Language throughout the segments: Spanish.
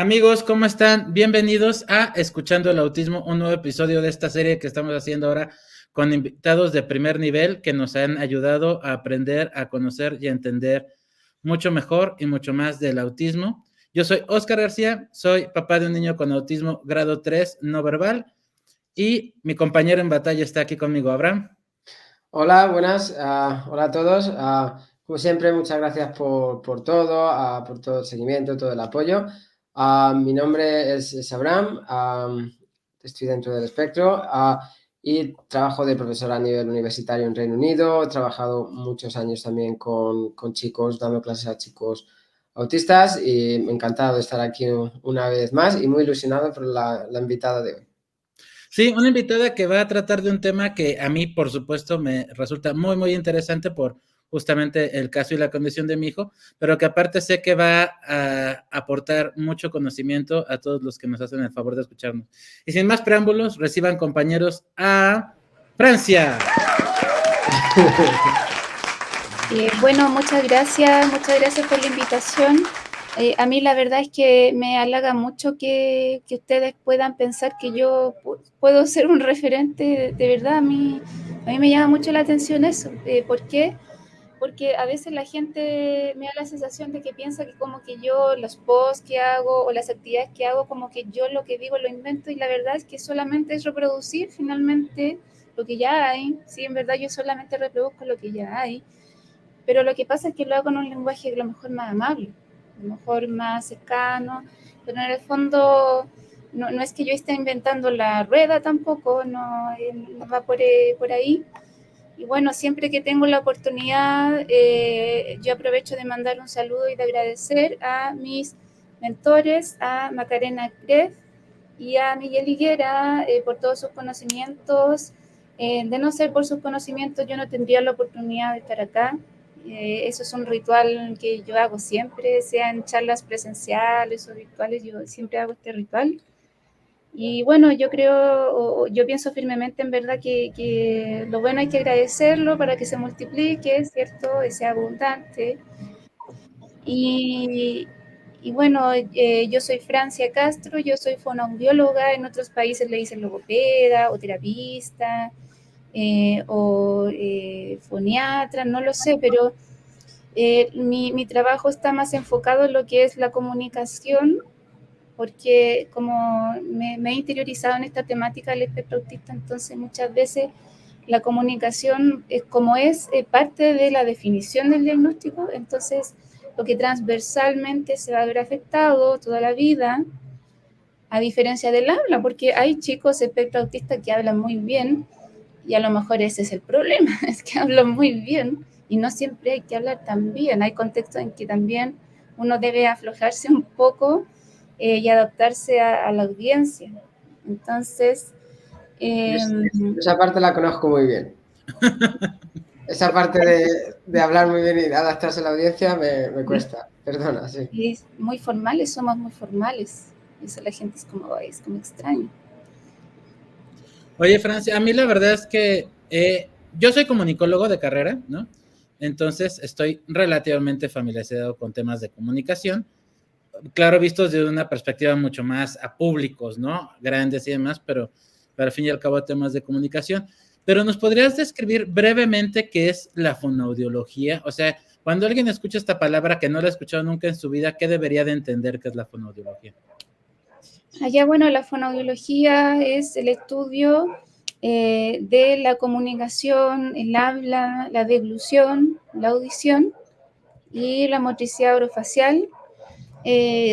Amigos, ¿cómo están? Bienvenidos a Escuchando el Autismo, un nuevo episodio de esta serie que estamos haciendo ahora con invitados de primer nivel que nos han ayudado a aprender, a conocer y a entender mucho mejor y mucho más del autismo. Yo soy Oscar García, soy papá de un niño con autismo grado 3 no verbal y mi compañero en batalla está aquí conmigo, Abraham. Hola, buenas. Hola a todos. Como siempre, muchas gracias por todo, por todo el seguimiento, todo el apoyo. Mi nombre es Abraham, estoy dentro del espectro y trabajo de profesor a nivel universitario en Reino Unido. He trabajado muchos años también con chicos, dando clases a chicos autistas y me ha encantado de estar aquí una vez más y muy ilusionado por la invitada de hoy. Sí, una invitada que va a tratar de un tema que a mí, por supuesto, me resulta muy, muy interesante por justamente el caso y la condición de mi hijo, pero que aparte sé que va a aportar mucho conocimiento a todos los que nos hacen el favor de escucharnos. Y sin más preámbulos, reciban compañeros a Francia. Bueno, muchas gracias por la invitación. A mí la verdad es que me halaga mucho que ustedes puedan pensar que yo puedo ser un referente, de verdad, a mí me llama mucho la atención eso. ¿Por qué? Porque a veces la gente me da la sensación de que piensa que como que yo los posts que hago o las actividades que hago, como que yo lo que digo lo invento y la verdad es que solamente es reproducir finalmente lo que ya hay. Sí, en verdad yo solamente reproduzco lo que ya hay. Pero lo que pasa es que lo hago en un lenguaje a lo mejor más amable, a lo mejor más cercano, pero en el fondo no es que yo esté inventando la rueda tampoco, no va por ahí. Y bueno, siempre que tengo la oportunidad, yo aprovecho de mandar un saludo y de agradecer a mis mentores, a Macarena Greff y a Miguel Higuera por todos sus conocimientos. De no ser por sus conocimientos, yo no tendría la oportunidad de estar acá. Eso es un ritual que yo hago siempre, sea en charlas presenciales o virtuales, yo siempre hago este ritual. Y bueno, yo pienso firmemente en verdad que lo bueno hay que agradecerlo para que se multiplique, ¿cierto? Sea abundante. Y, y bueno, yo soy Francia Castro, yo soy fonoaudióloga, en otros países le dicen logopeda o terapista foniatra, no lo sé, pero mi trabajo está más enfocado en lo que es la comunicación, porque como me he interiorizado en esta temática del espectro autista, entonces muchas veces la comunicación es parte de la definición del diagnóstico, entonces lo que transversalmente se va a ver afectado toda la vida, a diferencia del habla, porque hay chicos espectro autistas que hablan muy bien y a lo mejor ese es el problema, es que hablan muy bien y no siempre hay que hablar tan bien, hay contextos en que también uno debe aflojarse un poco y adaptarse a la audiencia. Entonces, eh, Esa parte la conozco muy bien. Esa parte de hablar muy bien y adaptarse a la audiencia me cuesta. Perdona, sí. es muy formales, somos muy formales. Eso la gente es como extraño. Oye, Francia, a mí la verdad es que yo soy comunicólogo de carrera, ¿no? Entonces estoy relativamente familiarizado con temas de comunicación, claro, vistos desde una perspectiva mucho más a públicos, ¿no? Grandes y demás, pero al fin y al cabo temas de comunicación. Pero ¿nos podrías describir brevemente qué es la fonoaudiología? O sea, cuando alguien escucha esta palabra que no la ha escuchado nunca en su vida, ¿qué debería de entender que es la fonoaudiología? Allá, bueno, la fonoaudiología es el estudio de la comunicación, el habla, la deglución, la audición y la motricidad orofacial.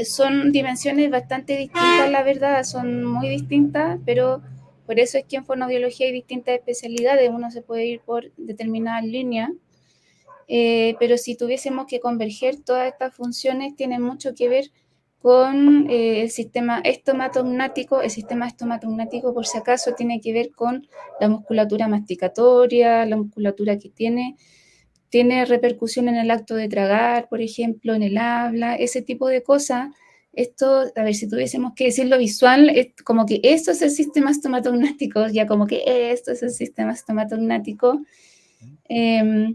Son dimensiones bastante distintas, la verdad, son muy distintas, pero por eso es que en fonoaudiología hay distintas especialidades, uno se puede ir por determinadas líneas, pero si tuviésemos que converger todas estas funciones, tienen mucho que ver con el sistema estomatognático. El sistema estomatognático, por si acaso, tiene que ver con la musculatura masticatoria, la musculatura que tiene repercusión en el acto de tragar, por ejemplo, en el habla, ese tipo de cosas. Esto, a ver, si tuviésemos que decirlo visual, es como que esto es el sistema estomatognático, ya como que esto es el sistema estomatognático. Eh,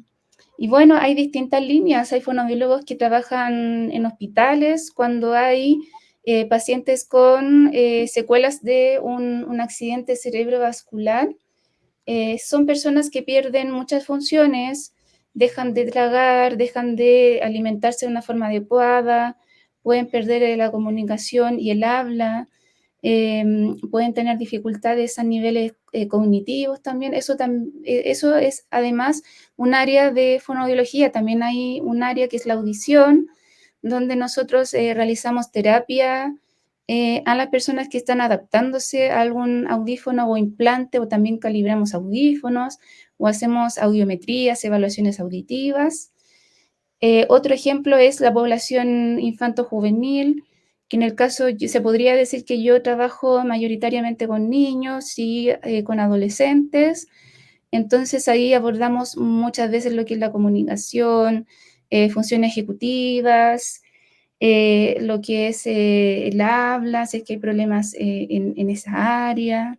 y bueno, hay distintas líneas. Hay fonoaudiólogos que trabajan en hospitales cuando hay pacientes con secuelas de un accidente cerebrovascular. Son personas que pierden muchas funciones, dejan de tragar, dejan de alimentarse de una forma adecuada, pueden perder la comunicación y el habla, pueden tener dificultades a niveles cognitivos también. Eso es además un área de fonoaudiología. También hay un área que es la audición, donde nosotros realizamos terapia a las personas que están adaptándose a algún audífono o implante, o también calibramos audífonos, o hacemos audiometrías, evaluaciones auditivas. Otro ejemplo es la población infanto-juvenil, que en el caso se podría decir que yo trabajo mayoritariamente con niños y con adolescentes. Entonces ahí abordamos muchas veces lo que es la comunicación, funciones ejecutivas, lo que es el habla, si es que hay problemas en esa área.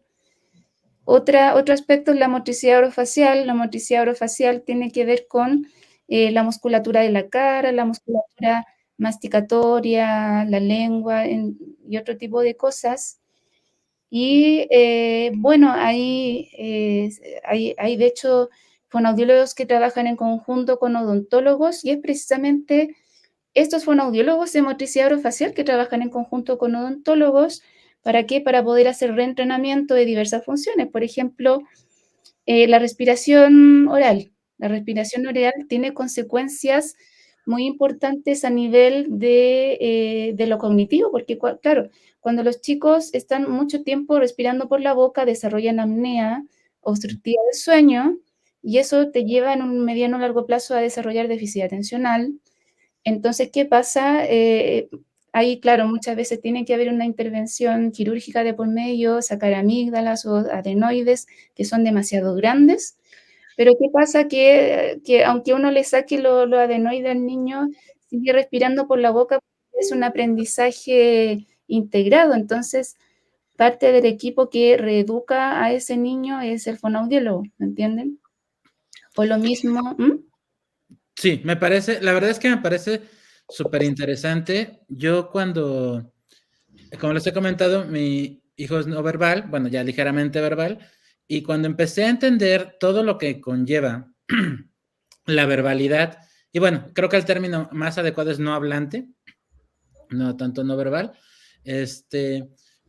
Otro aspecto es la motricidad orofacial. La motricidad orofacial tiene que ver con la musculatura de la cara, la musculatura masticatoria, la lengua y otro tipo de cosas. Y bueno, hay de hecho fonoaudiólogos que trabajan en conjunto con odontólogos, y es precisamente estos fonoaudiólogos de motricidad orofacial que trabajan en conjunto con odontólogos. ¿Para qué? Para poder hacer reentrenamiento de diversas funciones. Por ejemplo, la respiración oral. La respiración oral tiene consecuencias muy importantes a nivel de lo cognitivo, porque claro, cuando los chicos están mucho tiempo respirando por la boca, desarrollan apnea obstructiva del sueño, y eso te lleva en un mediano o largo plazo a desarrollar déficit atencional. Entonces, ¿qué pasa? Ahí, claro, muchas veces tiene que haber una intervención quirúrgica de por medio, sacar amígdalas o adenoides que son demasiado grandes. Pero ¿qué pasa? Que aunque uno le saque los adenoides al niño, sigue respirando por la boca, es un aprendizaje integrado. Entonces, parte del equipo que reeduca a ese niño es el fonoaudiólogo, ¿me entienden? Por lo mismo. Sí, la verdad es que me parece súper interesante. Yo cuando, como les he comentado, mi hijo es no verbal, bueno, ya ligeramente verbal, y cuando empecé a entender todo lo que conlleva la verbalidad, y bueno, creo que el término más adecuado es no hablante, no tanto no verbal,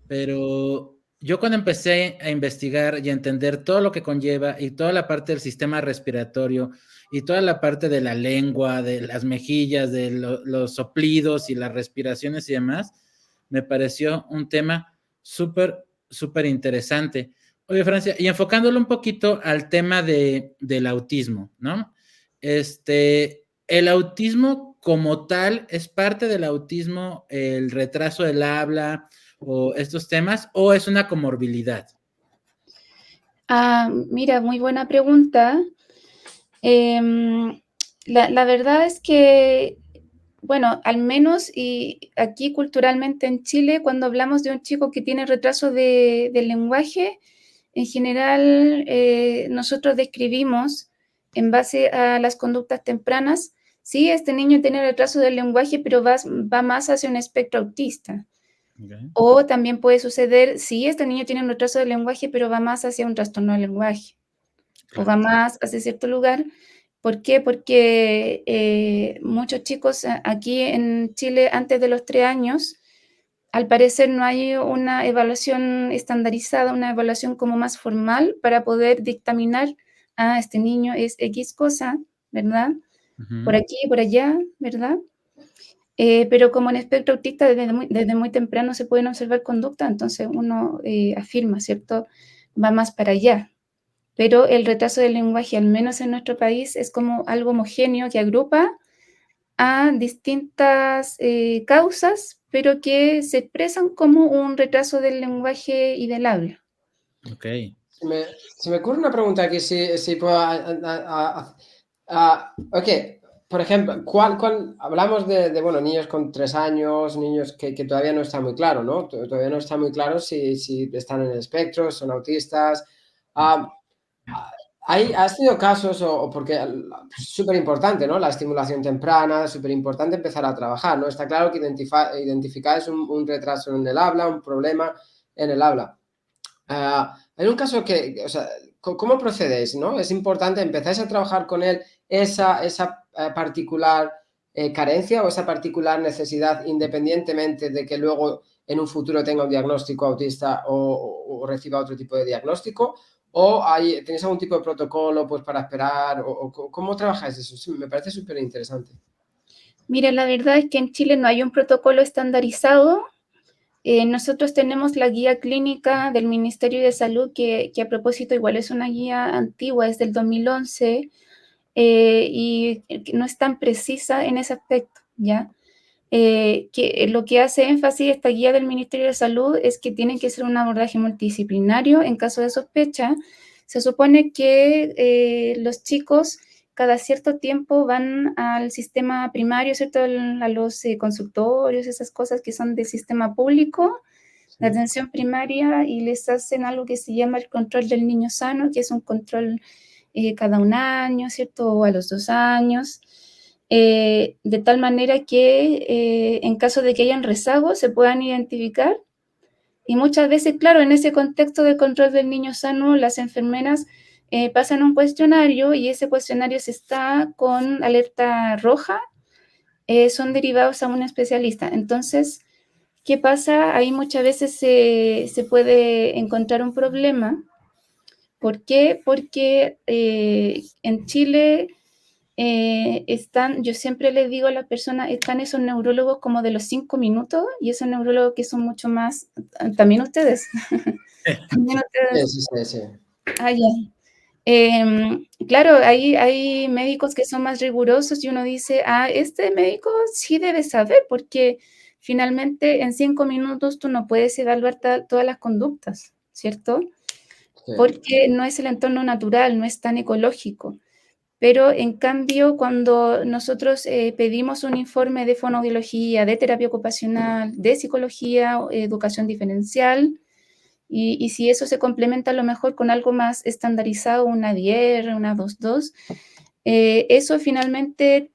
pero yo cuando empecé a investigar y a entender todo lo que conlleva y toda la parte del sistema respiratorio y toda la parte de la lengua, de las mejillas, de los soplidos y las respiraciones y demás, me pareció un tema súper, súper interesante. Oye, Francia, y enfocándolo un poquito al tema del autismo, ¿no? El autismo como tal, ¿es parte del autismo el retraso del habla o estos temas, o es una comorbilidad? Mira, muy buena pregunta. La verdad es que, bueno, al menos y aquí culturalmente en Chile, cuando hablamos de un chico que tiene retraso del lenguaje, en general nosotros describimos en base a las conductas tempranas, sí, este niño tiene retraso del lenguaje, pero va más hacia un espectro autista. Okay. O también puede suceder, sí, este niño tiene un retraso del lenguaje, pero va más hacia un trastorno del lenguaje, o va más hacia cierto lugar. ¿Por qué? Porque muchos chicos aquí en Chile antes de los 3 años, al parecer no hay una evaluación estandarizada, una evaluación como más formal para poder dictaminar, este niño es X cosa, ¿verdad? Por aquí, por allá, ¿verdad? Pero como en espectro autista desde muy temprano se pueden observar conductas, entonces uno afirma, ¿cierto? Va más para allá. Pero el retraso del lenguaje, al menos en nuestro país, es como algo homogéneo que agrupa a distintas causas, pero que se expresan como un retraso del lenguaje y del habla. Ok. Se me ocurre una pregunta aquí, si puedo... ok, por ejemplo, hablamos de bueno, niños con 3 años, niños que todavía no está muy claro, ¿no? Todavía no está muy claro si están en el espectro, son autistas. ¿Has tenido casos porque es súper importante, ¿no? La estimulación temprana, súper importante empezar a trabajar, ¿no? Está claro que identificar es un retraso en el habla, un problema en el habla. Hay un caso o sea, ¿cómo procedéis, no? Es importante, ¿empezáis a trabajar con él esa particular carencia o esa particular necesidad, independientemente de que luego en un futuro tenga un diagnóstico autista o reciba otro tipo de diagnóstico? ¿O tenéis algún tipo de protocolo pues, para esperar? ¿O cómo trabajáis eso? Sí, me parece súper interesante. Mira, la verdad es que en Chile no hay un protocolo estandarizado. Nosotros tenemos la guía clínica del Ministerio de Salud, que a propósito igual es una guía antigua, es del 2011, y no es tan precisa en ese aspecto, ¿ya? Que lo que hace énfasis esta guía del Ministerio de Salud es que tiene que ser un abordaje multidisciplinario en caso de sospecha. Se supone que los chicos cada cierto tiempo van al sistema primario, ¿cierto? A los consultorios, esas cosas que son del sistema público, de atención primaria, y les hacen algo que se llama el control del niño sano, que es un control cada un año, ¿cierto? O a los 2 años. De tal manera que en caso de que hayan rezagos se puedan identificar. Y muchas veces, claro, en ese contexto de control del niño sano, las enfermeras pasan un cuestionario y ese cuestionario, si está con alerta roja, son derivados a un especialista. Entonces, ¿qué pasa? Ahí muchas veces se puede encontrar un problema. ¿Por qué? Porque en Chile yo siempre les digo a las personas, están esos neurólogos como de los 5 minutos y esos neurólogos que son mucho más, también ustedes, también ustedes. Sí, sí, sí. Ah, ya. Claro, hay médicos que son más rigurosos y uno dice, este médico sí debe saber, porque finalmente en 5 minutos tú no puedes evaluar todas las conductas, ¿cierto? Sí. Porque no es el entorno natural, no es tan ecológico. Pero en cambio, cuando nosotros pedimos un informe de fonoaudiología, de terapia ocupacional, de psicología, educación diferencial, y si eso se complementa a lo mejor con algo más estandarizado, una DIER, una 2.2, eso finalmente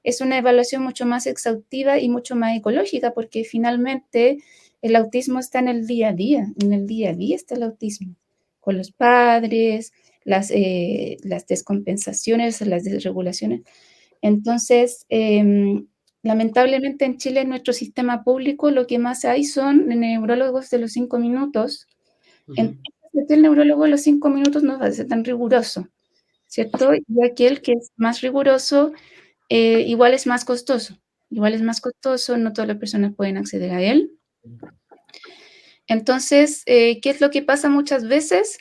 es una evaluación mucho más exhaustiva y mucho más ecológica, porque finalmente el autismo está en el día a día está el autismo, con los padres, las descompensaciones, las desregulaciones. Entonces, lamentablemente en Chile, en nuestro sistema público, lo que más hay son neurólogos de los 5 minutos. Entonces, el neurólogo de los 5 minutos no va a ser tan riguroso, ¿cierto? Y aquel que es más riguroso, igual es más costoso. No todas las personas pueden acceder a él. Entonces, ¿qué es lo que pasa muchas veces?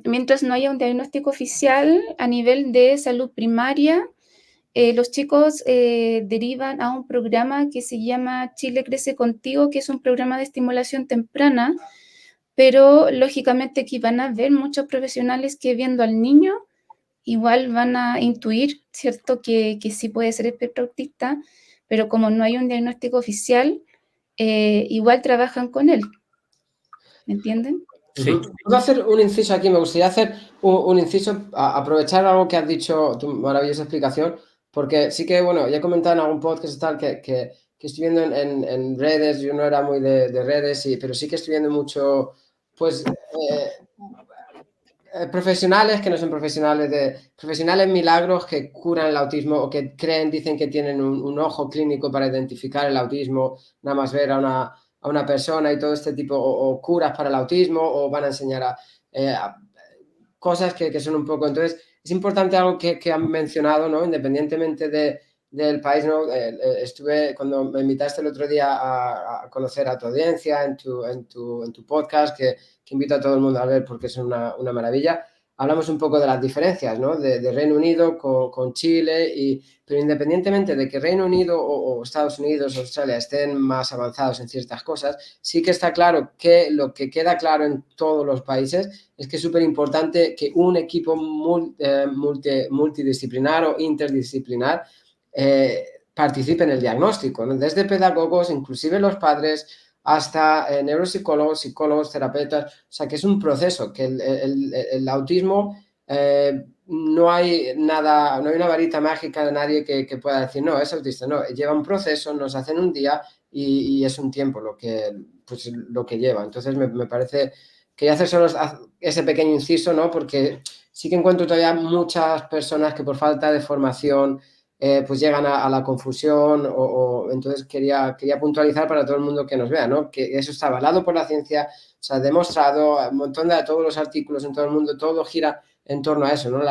Mientras no haya un diagnóstico oficial a nivel de salud primaria, los chicos derivan a un programa que se llama Chile Crece Contigo, que es un programa de estimulación temprana, pero lógicamente aquí van a ver muchos profesionales que viendo al niño igual van a intuir, ¿cierto? Que sí puede ser espectro autista, pero como no hay un diagnóstico oficial, igual trabajan con él. ¿Me entienden? Sí. Puedo hacer un inciso aquí, me gustaría hacer un inciso, aprovechar algo que has dicho, tu maravillosa explicación, porque sí que, bueno, ya he comentado en algún podcast y tal que estoy viendo en redes, yo no era muy de redes, pero sí que estoy viendo mucho, pues, profesionales que no son profesionales milagros que curan el autismo o que dicen que tienen un ojo clínico para identificar el autismo, nada más ver a una persona y todo este tipo, o curas para el autismo, o van a enseñar a cosas que son un poco. Entonces, es importante algo que han mencionado, ¿no? Independientemente del país, ¿no? Cuando me invitaste el otro día a conocer a tu audiencia en tu podcast, que invito a todo el mundo a ver porque es una maravilla. Hablamos un poco de las diferencias, ¿no? De Reino Unido con Chile, pero independientemente de que Reino Unido o Estados Unidos o Australia estén más avanzados en ciertas cosas, sí que está claro que lo que queda claro en todos los países es que es súper importante que un equipo multidisciplinar o interdisciplinar participe en el diagnóstico, ¿no? Desde pedagogos, inclusive los padres, hasta neuropsicólogos, psicólogos, terapeutas. O sea, que es un proceso, que el autismo no hay nada, no hay una varita mágica de nadie que pueda decir, no, es autista. No, lleva un proceso, nos hacen un día y es un tiempo lo que lleva. Entonces me parece que hacer solo ese pequeño inciso, ¿no? Porque sí que encuentro todavía muchas personas que por falta de formación pues llegan a la confusión entonces quería puntualizar para todo el mundo que nos vea, ¿no? Que eso está avalado por la ciencia, se ha demostrado, un montón de todos los artículos en todo el mundo, todo gira en torno a eso, ¿no?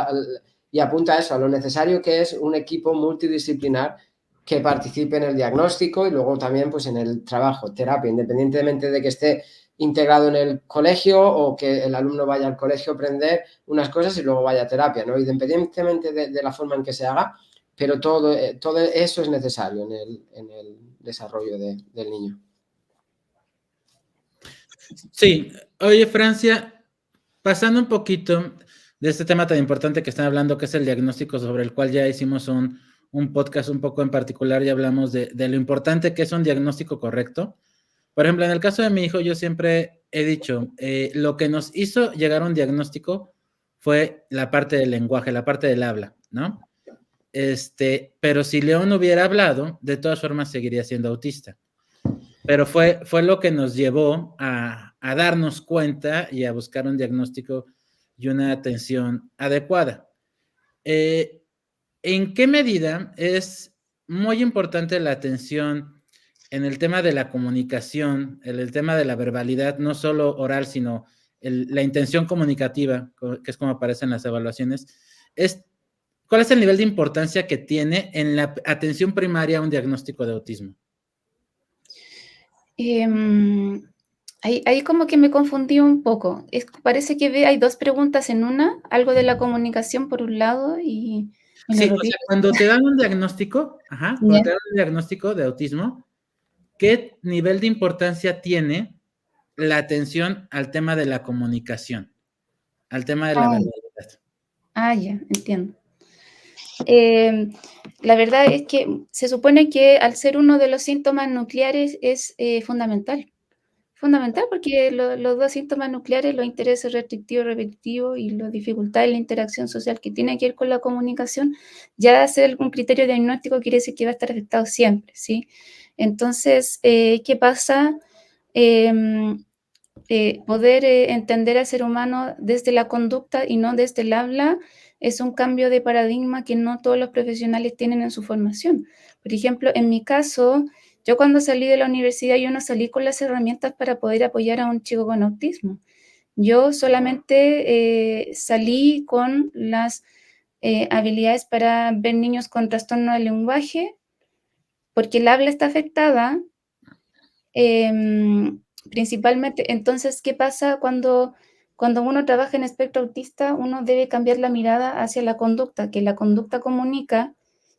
Y apunta a eso, a lo necesario que es un equipo multidisciplinar que participe en el diagnóstico y luego también pues en el trabajo, terapia, independientemente de que esté integrado en el colegio o que el alumno vaya al colegio a aprender unas cosas y luego vaya a terapia, ¿no? Independientemente de la forma en que se haga, pero todo eso es necesario en el desarrollo del niño. Sí, oye, Francia, pasando un poquito de este tema tan importante que están hablando, que es el diagnóstico, sobre el cual ya hicimos un podcast un poco en particular y hablamos de lo importante que es un diagnóstico correcto. Por ejemplo, en el caso de mi hijo, yo siempre he dicho, lo que nos hizo llegar a un diagnóstico fue la parte del lenguaje, la parte del habla, ¿no? Pero si León hubiera hablado, de todas formas seguiría siendo autista. Pero fue lo que nos llevó a darnos cuenta y a buscar un diagnóstico y una atención adecuada. ¿En qué medida es muy importante la atención en el tema de la comunicación, en el tema de la verbalidad, no solo oral, sino la intención comunicativa, que es como aparece en las evaluaciones? ¿Cuál es el nivel de importancia que tiene en la atención primaria a un diagnóstico de autismo? Ahí como que me confundí un poco. Parece que hay dos preguntas en una, algo de la comunicación por un lado y me Sí, lo o sea, repito. cuando te dan un diagnóstico, cuando te dan un diagnóstico de autismo, ¿qué nivel de importancia tiene la atención al tema de la comunicación, al tema de la verbalidad? Ya, entiendo. La verdad es que se supone que al ser uno de los síntomas nucleares es fundamental. Fundamental porque los dos síntomas nucleares, los intereses restrictivos, repetitivos y la dificultad en la interacción social que tiene que ver con la comunicación, ya hacer un criterio diagnóstico quiere decir que va a estar afectado siempre, ¿sí? Entonces, ¿qué pasa? Poder entender al ser humano desde la conducta y no desde el habla es un cambio de paradigma que no todos los profesionales tienen en su formación. Por ejemplo, en mi caso, yo cuando salí de la universidad, yo no salí con las herramientas para poder apoyar a un chico con autismo. Yo solamente salí con las habilidades para ver niños con trastorno del lenguaje, porque el habla está afectada. Principalmente, entonces, ¿qué pasa cuando uno trabaja en espectro autista? Uno debe cambiar la mirada hacia la conducta, que la conducta comunica,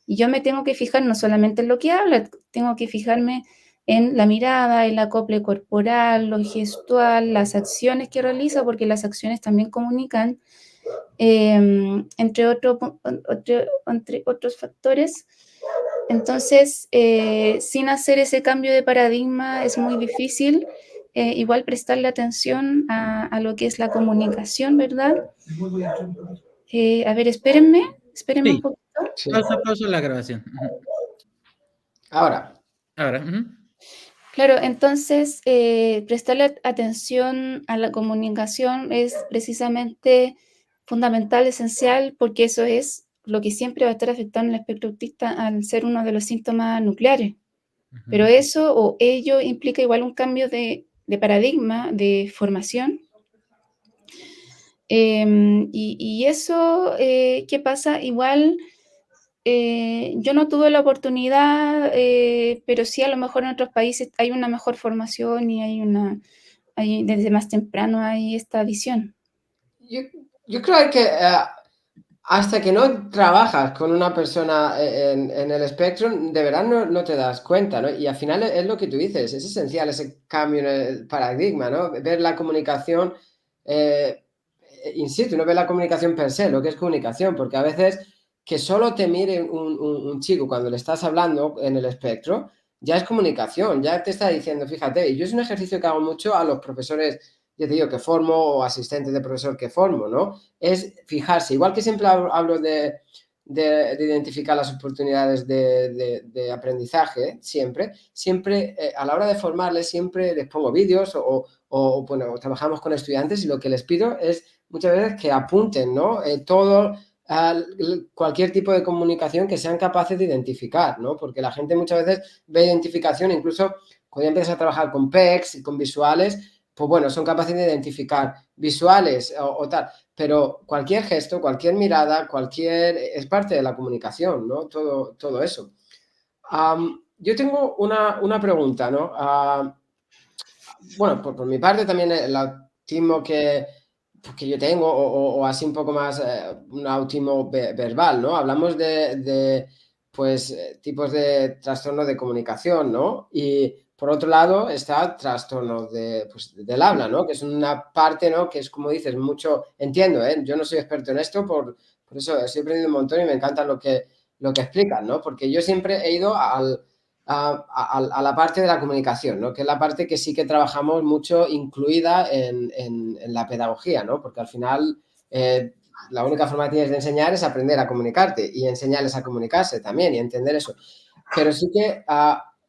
y yo me tengo que fijar no solamente en lo que habla, tengo que fijarme en la mirada, el acople corporal, lo gestual, las acciones que realiza, porque las acciones también comunican, entre otros factores. Entonces, sin hacer ese cambio de paradigma es muy difícil igual prestarle atención a lo que es la comunicación, ¿verdad? A ver, espérenme Sí, un poquito. Sí. pausa la grabación. Ahora. Claro, entonces, prestarle atención a la comunicación es precisamente fundamental, esencial, porque eso es lo que siempre va a estar afectando al espectro autista al ser uno de los síntomas nucleares. Pero eso o ello implica igual un cambio de paradigma, de formación. Y eso, ¿qué pasa? Igual yo no tuve la oportunidad, pero sí a lo mejor en otros países hay una mejor formación y hay desde más temprano hay esta visión. Yo creo que hasta que no trabajas con una persona en el espectro, de verdad no te das cuenta, ¿no? Y al final es lo que tú dices, es esencial ese cambio en el paradigma, ¿no? Ver la comunicación in situ, no ver la comunicación per se, lo que es comunicación, porque a veces que solo te mire un chico cuando le estás hablando en el espectro, ya es comunicación, ya te está diciendo, fíjate, y yo es un ejercicio que hago mucho a los profesores, yo te digo, que formo o asistentes de profesor que formo, ¿no? Es fijarse, igual que siempre hablo de identificar las oportunidades de aprendizaje, siempre a la hora de formarles, siempre les pongo vídeos bueno, trabajamos con estudiantes y lo que les pido es muchas veces que apunten, ¿no? Cualquier tipo de comunicación que sean capaces de identificar, ¿no? Porque la gente muchas veces ve identificación, incluso cuando empiezas a trabajar con PECs y con visuales, pues bueno, son capaces de identificar visuales o tal, pero cualquier gesto, cualquier mirada, es parte de la comunicación, ¿no? Todo eso. Yo tengo una pregunta, ¿no? Bueno, por mi parte también el autismo que yo tengo, o así un poco más, un autismo verbal, ¿no? Hablamos pues, tipos de trastorno de comunicación, ¿no? Y por otro lado está trastorno pues, del habla, ¿no? Que es una parte, ¿no? Que es, como dices, mucho, entiendo, ¿eh? Yo no soy experto en esto, por eso estoy aprendiendo un montón y me encanta lo que explican, ¿no? Porque yo siempre he ido a la parte de la comunicación, ¿no? Que es la parte que sí que trabajamos mucho incluida en la pedagogía, ¿no? Porque al final la única forma que tienes de enseñar es aprender a comunicarte y enseñarles a comunicarse también y entender eso. Pero sí que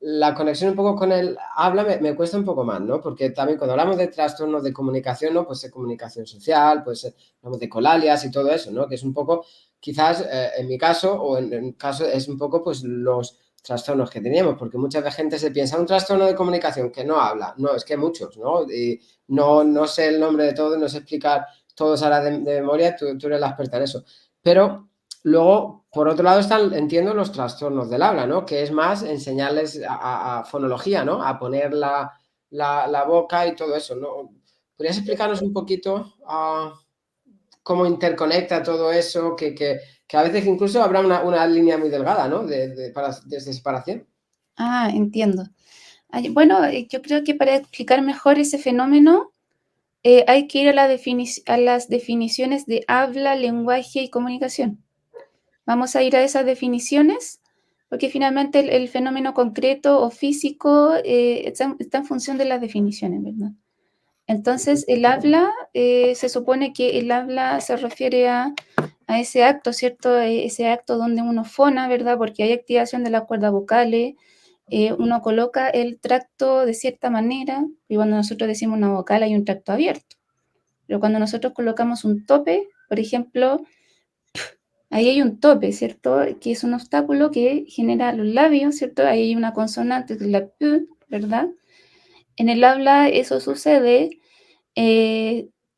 la conexión un poco con el habla me cuesta un poco más, ¿no? Porque también cuando hablamos de trastornos de comunicación, ¿no? Pues de comunicación social, pues hablamos de colalias y todo eso, ¿no? Que es un poco, quizás en mi caso o en caso es un poco pues los trastornos que teníamos, porque mucha gente se piensa un trastorno de comunicación que no habla, no, es que hay muchos, ¿no? Y no sé el nombre de todos, no sé explicar todos ahora de memoria, tú eres la experta en eso, pero luego, por otro lado, entiendo los trastornos del habla, ¿no? Que es más enseñarles a fonología, ¿no? A poner la boca y todo eso, ¿no? ¿Podrías explicarnos un poquito cómo interconecta todo eso? Que a veces incluso habrá una línea muy delgada, ¿no? De separación. Ah, entiendo. Bueno, yo creo que para explicar mejor ese fenómeno hay que ir a las definiciones de habla, lenguaje y comunicación. Vamos a ir a esas definiciones porque finalmente el fenómeno concreto o físico está en función de las definiciones, ¿verdad? Entonces, el habla, se supone que el habla se refiere a ese acto, ¿cierto? Ese acto donde uno fona, ¿verdad? Porque hay activación de las cuerdas vocales, uno coloca el tracto de cierta manera, y cuando nosotros decimos una vocal hay un tracto abierto. Pero cuando nosotros colocamos un tope, por ejemplo, ahí hay un tope, ¿cierto? Que es un obstáculo que genera los labios, ¿cierto? Ahí hay una consonante, que es la P, ¿verdad? En el habla eso sucede.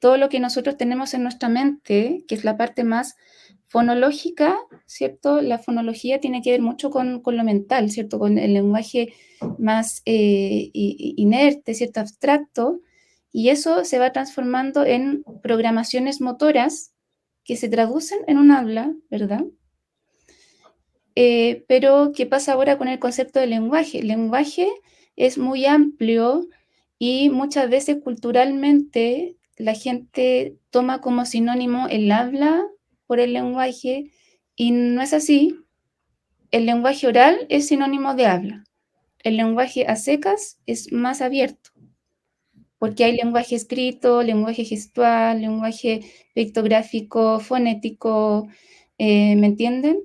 Todo lo que nosotros tenemos en nuestra mente, que es la parte más fonológica, ¿cierto? La fonología tiene que ver mucho con lo mental, ¿cierto? Con el lenguaje más inerte, ¿cierto? Abstracto, y eso se va transformando en programaciones motoras que se traducen en un habla, ¿verdad? Pero, ¿qué pasa ahora con el concepto de lenguaje? El lenguaje es muy amplio y muchas veces culturalmente la gente toma como sinónimo el habla por el lenguaje y no es así. El lenguaje oral es sinónimo de habla. El lenguaje a secas es más abierto, porque hay lenguaje escrito, lenguaje gestual, lenguaje pictográfico, fonético, ¿me entienden?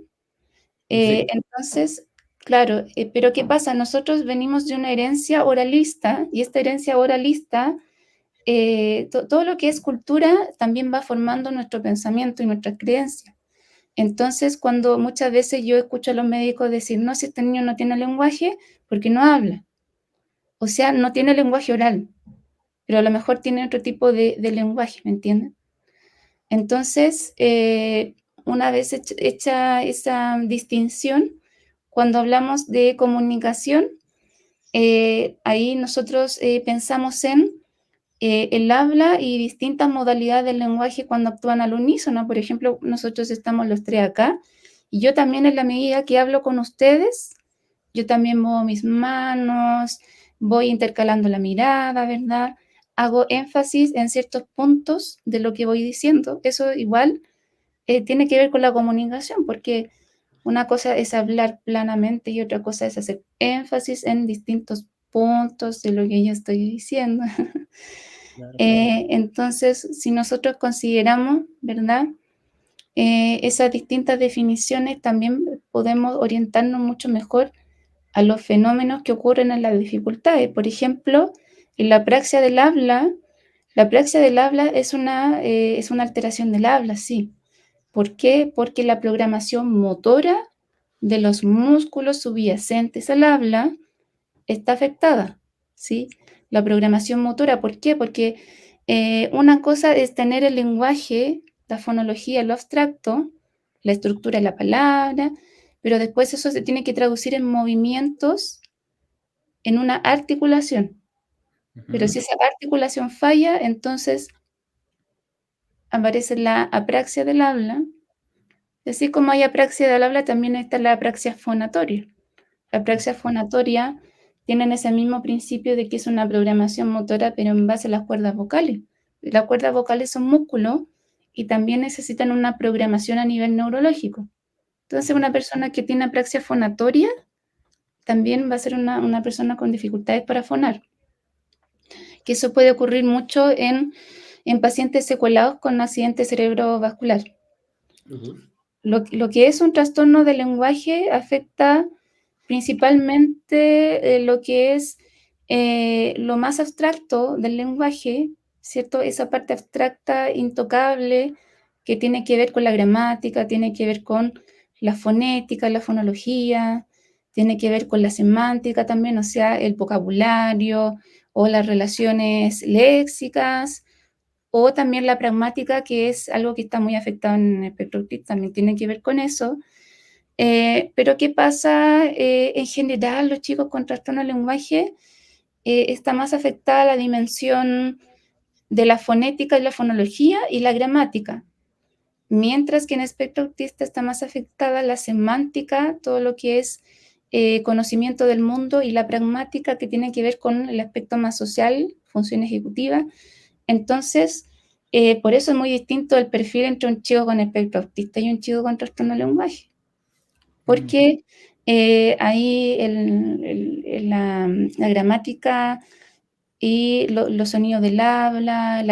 Sí. Entonces, claro, pero ¿qué pasa? Nosotros venimos de una herencia oralista y esta herencia oralista, todo lo que es cultura también va formando nuestro pensamiento y nuestras creencias. Entonces, cuando muchas veces yo escucho a los médicos decir, no, si este niño no tiene lenguaje, porque no habla. O sea, no tiene lenguaje oral, pero a lo mejor tiene otro tipo de lenguaje, ¿me entienden? Entonces, una vez hecha esa distinción, cuando hablamos de comunicación, ahí nosotros pensamos en el habla y distintas modalidades del lenguaje cuando actúan al unísono. Por ejemplo, nosotros estamos los tres acá y yo también en la medida que hablo con ustedes, yo también muevo mis manos, voy intercalando la mirada, ¿verdad? Hago énfasis en ciertos puntos de lo que voy diciendo. Eso igual tiene que ver con la comunicación, porque Una cosa es hablar planamente y otra cosa es hacer énfasis en distintos puntos de lo que yo estoy diciendo. Claro. Entonces, si nosotros consideramos, ¿verdad? Esas distintas definiciones, también podemos orientarnos mucho mejor a los fenómenos que ocurren en las dificultades. Por ejemplo, en la praxia del habla es una alteración del habla, sí. ¿Por qué? Porque la programación motora de los músculos subyacentes al habla está afectada, ¿sí? La programación motora, ¿por qué? Porque una cosa es tener el lenguaje, la fonología, lo abstracto, la estructura de la palabra, pero después eso se tiene que traducir en movimientos, en una articulación. Pero si esa articulación falla, entonces aparece la apraxia del habla. Así como hay apraxia del habla, también está la apraxia fonatoria. La apraxia fonatoria tienen ese mismo principio de que es una programación motora, pero en base a las cuerdas vocales. Las cuerdas vocales son músculos y también necesitan una programación a nivel neurológico. Entonces, una persona que tiene apraxia fonatoria también va a ser una persona con dificultades para fonar. Que eso puede ocurrir mucho en pacientes secuelados con accidente cerebrovascular. Ujú. Lo que es un trastorno del lenguaje afecta principalmente lo que es lo más abstracto del lenguaje, ¿cierto? Esa parte abstracta, intocable, que tiene que ver con la gramática, tiene que ver con la fonética, la fonología, tiene que ver con la semántica también, o sea, el vocabulario o las relaciones léxicas, o también la pragmática, que es algo que está muy afectado en el espectro autista, también tiene que ver con eso. Pero ¿qué pasa? En general, los chicos con trastorno del lenguaje está más afectada la dimensión de la fonética y la fonología y la gramática, mientras que en espectro autista está más afectada la semántica, todo lo que es conocimiento del mundo, y la pragmática, que tiene que ver con el aspecto más social, función ejecutiva. Entonces, por eso es muy distinto el perfil entre un chico con espectro autista y un chico con trastorno del lenguaje. Porque ahí la gramática y los sonidos del habla,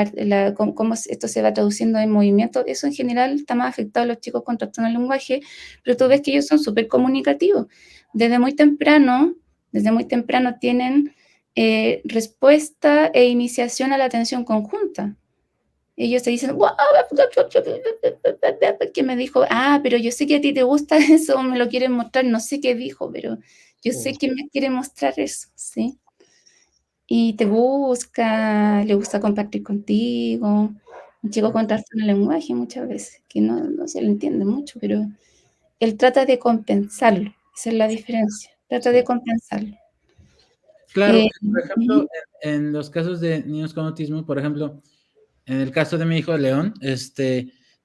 cómo esto se va traduciendo en movimiento, eso en general está más afectado a los chicos con trastorno del lenguaje, pero tú ves que ellos son súper comunicativos. Desde muy temprano tienen respuesta e iniciación a la atención conjunta. Ellos te dicen, "Guau", que me dijo, pero yo sé que a ti te gusta eso, me lo quieren mostrar, no sé qué dijo, pero yo sé que me quiere mostrar eso, ¿sí? Y te busca, le gusta compartir contigo. Un chico con trastorno del lenguaje muchas veces, que no se le entiende mucho, pero él trata de compensarlo, esa es la diferencia, trata de compensarlo. Claro, por ejemplo, Ujú. en los casos de niños con autismo, por ejemplo, en el caso de mi hijo León,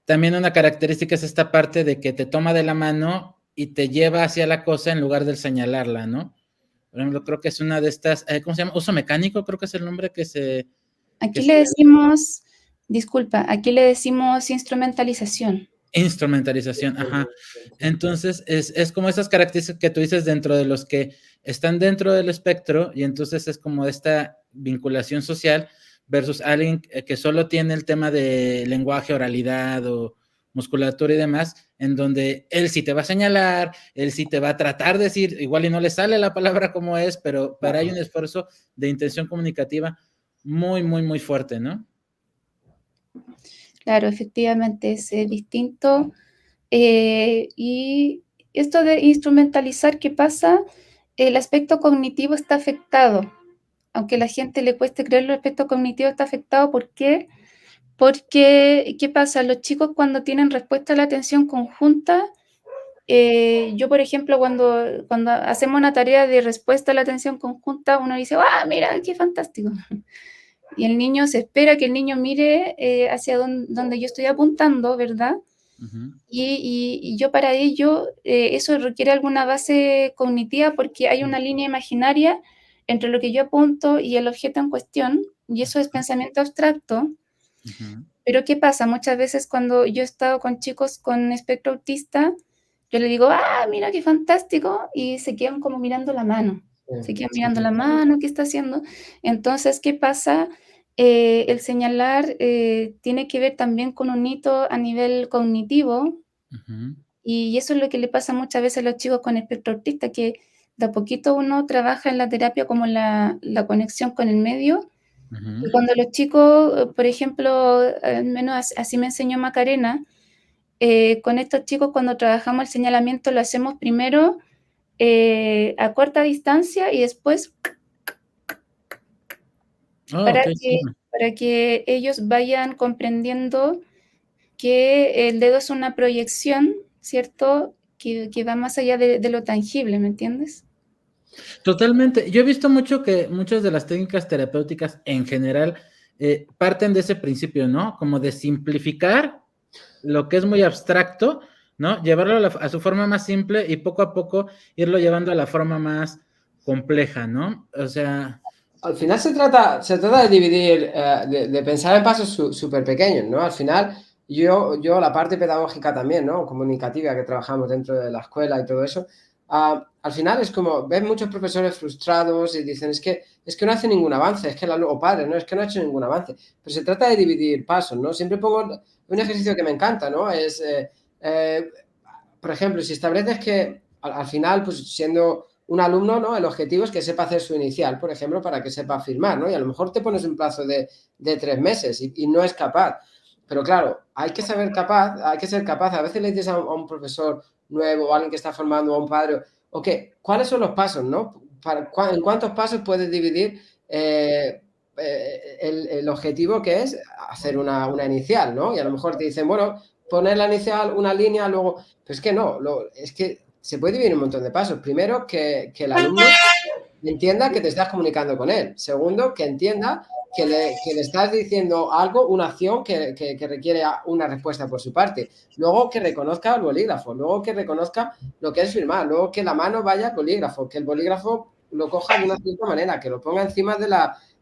también una característica es esta parte de que te toma de la mano y te lleva hacia la cosa en lugar de señalarla, ¿no? Por ejemplo, creo que es una de estas, ¿cómo se llama? Uso mecánico, creo que es el nombre que se... Aquí le decimos, disculpa, aquí le decimos instrumentalización. Instrumentalización, ajá. Entonces, es como esas características que tú dices dentro de los que están dentro del espectro, y entonces es como esta vinculación social versus alguien que solo tiene el tema de lenguaje, oralidad o musculatura y demás, en donde él sí te va a señalar, él sí te va a tratar de decir, igual y no le sale la palabra como es, pero hay un esfuerzo de intención comunicativa muy, muy, muy fuerte, ¿no? Claro, efectivamente es distinto. Y esto de instrumentalizar, ¿qué pasa? El aspecto cognitivo está afectado. Aunque a la gente le cueste creerlo, el aspecto cognitivo está afectado. ¿Por qué? Porque, ¿qué pasa? Los chicos, cuando tienen respuesta a la atención conjunta, yo, por ejemplo, cuando hacemos una tarea de respuesta a la atención conjunta, uno dice, mira, qué fantástico. Y el niño se espera que el niño mire hacia donde yo estoy apuntando, ¿verdad? Ujú. Y yo, para ello, eso requiere alguna base cognitiva, porque hay una línea imaginaria entre lo que yo apunto y el objeto en cuestión, y eso es pensamiento abstracto. Ujú. Pero ¿qué pasa? Muchas veces cuando yo he estado con chicos con espectro autista, Yo le digo, mira qué fantástico, y se quedan como mirando la mano. Se quedan mirando la mano, ¿qué está haciendo? Entonces, ¿qué pasa? El señalar tiene que ver también con un hito a nivel cognitivo, Ujú, y eso es lo que le pasa muchas veces a los chicos con espectro autista, que de a poquito uno trabaja en la terapia como la conexión con el medio, y ujú. cuando los chicos, por ejemplo, al menos así me enseñó Macarena, con estos chicos cuando trabajamos el señalamiento lo hacemos primero a corta distancia y después Oh, para ok, que, sí. para que ellos vayan comprendiendo que el dedo es una proyección, ¿cierto? Que va más allá de lo tangible, ¿me entiendes? Totalmente. Yo he visto mucho que muchas de las técnicas terapéuticas en general parten de ese principio, ¿no? Como de simplificar lo que es muy abstracto, ¿no? Llevarlo a su forma más simple y poco a poco irlo llevando a la forma más compleja, ¿no? O sea, Al final se trata de dividir, de pensar en pasos súper pequeños, ¿no? Al final, yo la parte pedagógica también, ¿no? Comunicativa que trabajamos dentro de la escuela y todo eso, al final es como, ves muchos profesores frustrados y dicen, es que no hace ningún avance, es que o padres, ¿no? Es que no ha hecho ningún avance. Pero se trata de dividir pasos, ¿no? Siempre pongo un ejercicio que me encanta, ¿no? Eh, por ejemplo, si estableces que al final, pues siendo un alumno, ¿no? El objetivo es que sepa hacer su inicial, por ejemplo, para que sepa firmar, ¿no? Y a lo mejor te pones un plazo de 3 meses y no es capaz. Pero claro, hay que ser capaz. A veces le dices a un profesor nuevo o a alguien que está formando a un padre, ok, ¿cuáles son los pasos, no? ¿En cuántos pasos puedes dividir el objetivo que es hacer una inicial, ¿no? Y a lo mejor te dicen, bueno, poner la inicial, una línea, luego, pero es que no, es que se puede dividir un montón de pasos. Primero, que el alumno entienda que te estás comunicando con él. Segundo, que entienda que le estás diciendo algo, una acción que requiere una respuesta por su parte. Luego, que reconozca el bolígrafo. Luego, que reconozca lo que es firmar. Luego, que la mano vaya al bolígrafo. Que el bolígrafo lo coja de una cierta manera. Que lo ponga encima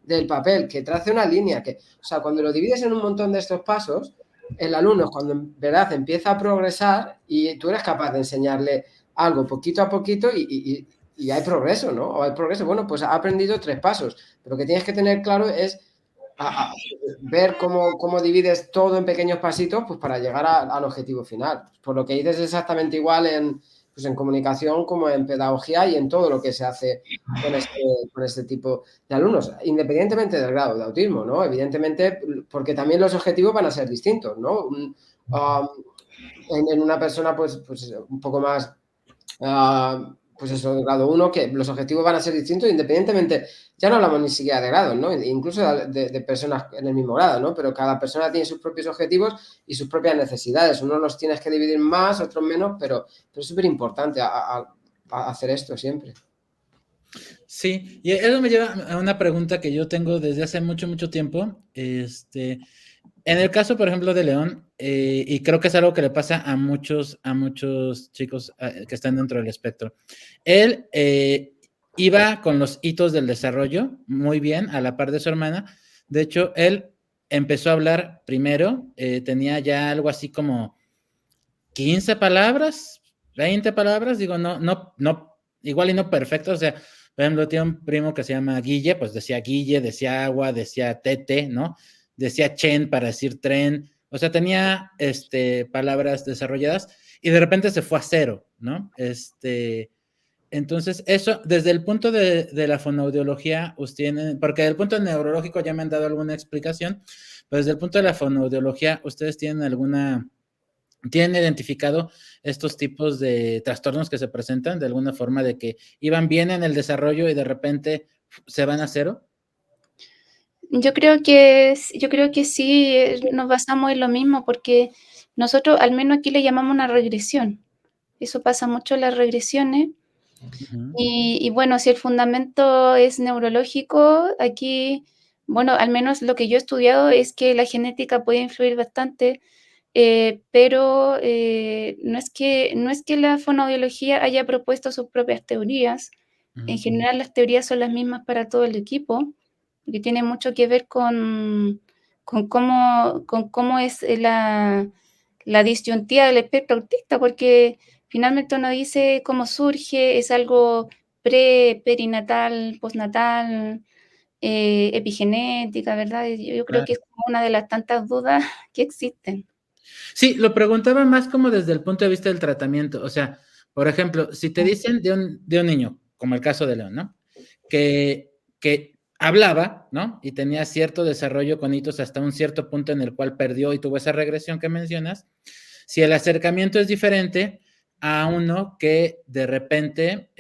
del papel. Que trace una línea. O sea, cuando lo divides en un montón de estos pasos, el alumno, cuando en verdad empieza a progresar y tú eres capaz de enseñarle algo poquito a poquito y hay progreso, ¿no? O hay progreso. Bueno, pues ha aprendido 3 pasos, pero lo que tienes que tener claro es a ver cómo divides todo en pequeños pasitos, pues para llegar al objetivo final. Por lo que dices es exactamente igual pues en comunicación como en pedagogía y en todo lo que se hace con este tipo de alumnos, independientemente del grado de autismo, ¿no? Evidentemente, porque también los objetivos van a ser distintos, ¿no? En una persona, pues un poco más pues eso, de grado 1, que los objetivos van a ser distintos independientemente, ya no hablamos ni siquiera de grados, ¿no? Incluso de personas en el mismo grado, ¿no? Pero cada persona tiene sus propios objetivos y sus propias necesidades. Unos los tienes que dividir más, otros menos, pero es súper importante a hacer esto siempre. sí, y eso me lleva a una pregunta que yo tengo desde hace mucho, mucho tiempo. En el caso, por ejemplo, de León, y creo que es algo que le pasa a muchos chicos que están dentro del espectro. Él iba con los hitos del desarrollo muy bien, a la par de su hermana. De hecho, él empezó a hablar primero, tenía ya algo así como 15 palabras, 20 palabras, digo, no, igual y no perfecto, o sea, por ejemplo, tiene un primo que se llama Guille, pues decía Guille, decía agua, decía tete, ¿no? Decía chen para decir tren, o sea, tenía palabras desarrolladas y de repente se fue a cero, ¿no? Entonces, eso, desde el punto de la fonoaudiología, ustedes, porque desde el punto neurológico ya me han dado alguna explicación, pero desde el punto de la fonoaudiología, ¿ustedes tienen identificado estos tipos de trastornos que se presentan de alguna forma de que iban bien en el desarrollo y de repente se van a cero? Yo creo que sí, nos basamos en lo mismo, porque nosotros al menos aquí le llamamos una regresión. Eso pasa mucho en las regresiones. Ujú. Y bueno, si el fundamento es neurológico, aquí, bueno, al menos lo que yo he estudiado es que la genética puede influir bastante, pero no es que la fonoaudiología haya propuesto sus propias teorías. En Ujú. general, las teorías son las mismas para todo el equipo, porque tiene mucho que ver con cómo es la disyuntiva del espectro autista, porque finalmente uno dice cómo surge, es algo perinatal, postnatal, epigenética, ¿verdad? Yo creo Claro. que es como una de las tantas dudas que existen. Sí, lo preguntaba más como desde el punto de vista del tratamiento. O sea, por ejemplo, si te dicen de un niño, como el caso de León, ¿no? Que hablaba, ¿no? Y tenía cierto desarrollo con hitos hasta un cierto punto en el cual perdió y tuvo esa regresión que mencionas. Si el acercamiento es diferente a uno que de repente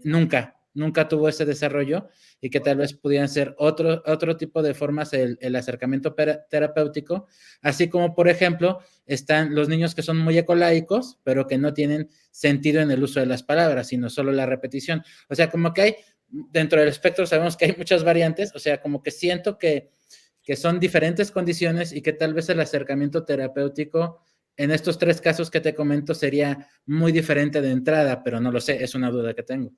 nunca tuvo ese desarrollo y que tal vez pudieran ser otro tipo de formas el acercamiento terapéutico, así como, por ejemplo, están los niños que son muy ecolaicos, pero que no tienen sentido en el uso de las palabras, sino solo la repetición. O sea, como que hay, dentro del espectro sabemos que hay muchas variantes, o sea, como que siento que son diferentes condiciones y que tal vez el acercamiento terapéutico en estos 3 casos que te comento sería muy diferente de entrada, pero no lo sé, es una duda que tengo.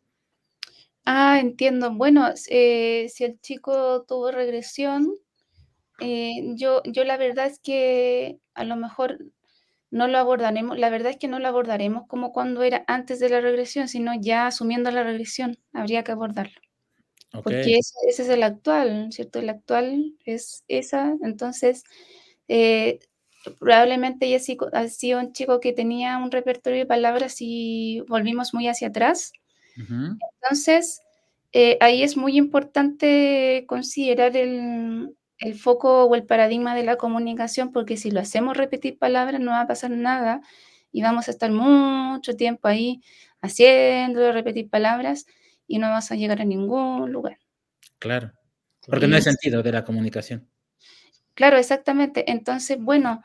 Ah, entiendo. Bueno, si el chico tuvo regresión, yo la verdad es que a lo mejor no lo abordaremos, la verdad es que no lo abordaremos como cuando era antes de la regresión, sino ya asumiendo la regresión, habría que abordarlo. Ok. Porque ese es el actual, ¿cierto? El actual es esa, entonces, eh, probablemente ha sido un chico que tenía un repertorio de palabras y volvimos muy hacia atrás. Uh-huh. Entonces, ahí es muy importante considerar el foco o el paradigma de la comunicación, porque si lo hacemos repetir palabras no va a pasar nada y vamos a estar mucho tiempo ahí haciéndolo repetir palabras y no vas a llegar a ningún lugar. Claro, porque no hay Y sentido de la comunicación. claro, exactamente. Entonces, bueno,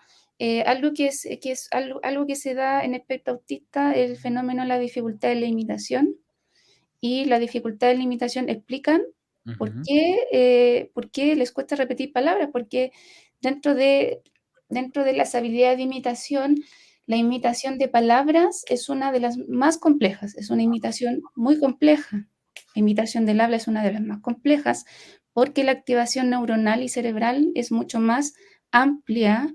algo que es algo que se da en espectro autista, el fenómeno de la dificultad de la imitación. Y la dificultad de la imitación explican Uh-huh. por qué les cuesta repetir palabras, porque dentro de, dentro de las habilidades de imitación, la imitación de palabras es una de las más complejas, es una imitación muy compleja. La imitación del habla es una de las más complejas porque la activación neuronal y cerebral es mucho más amplia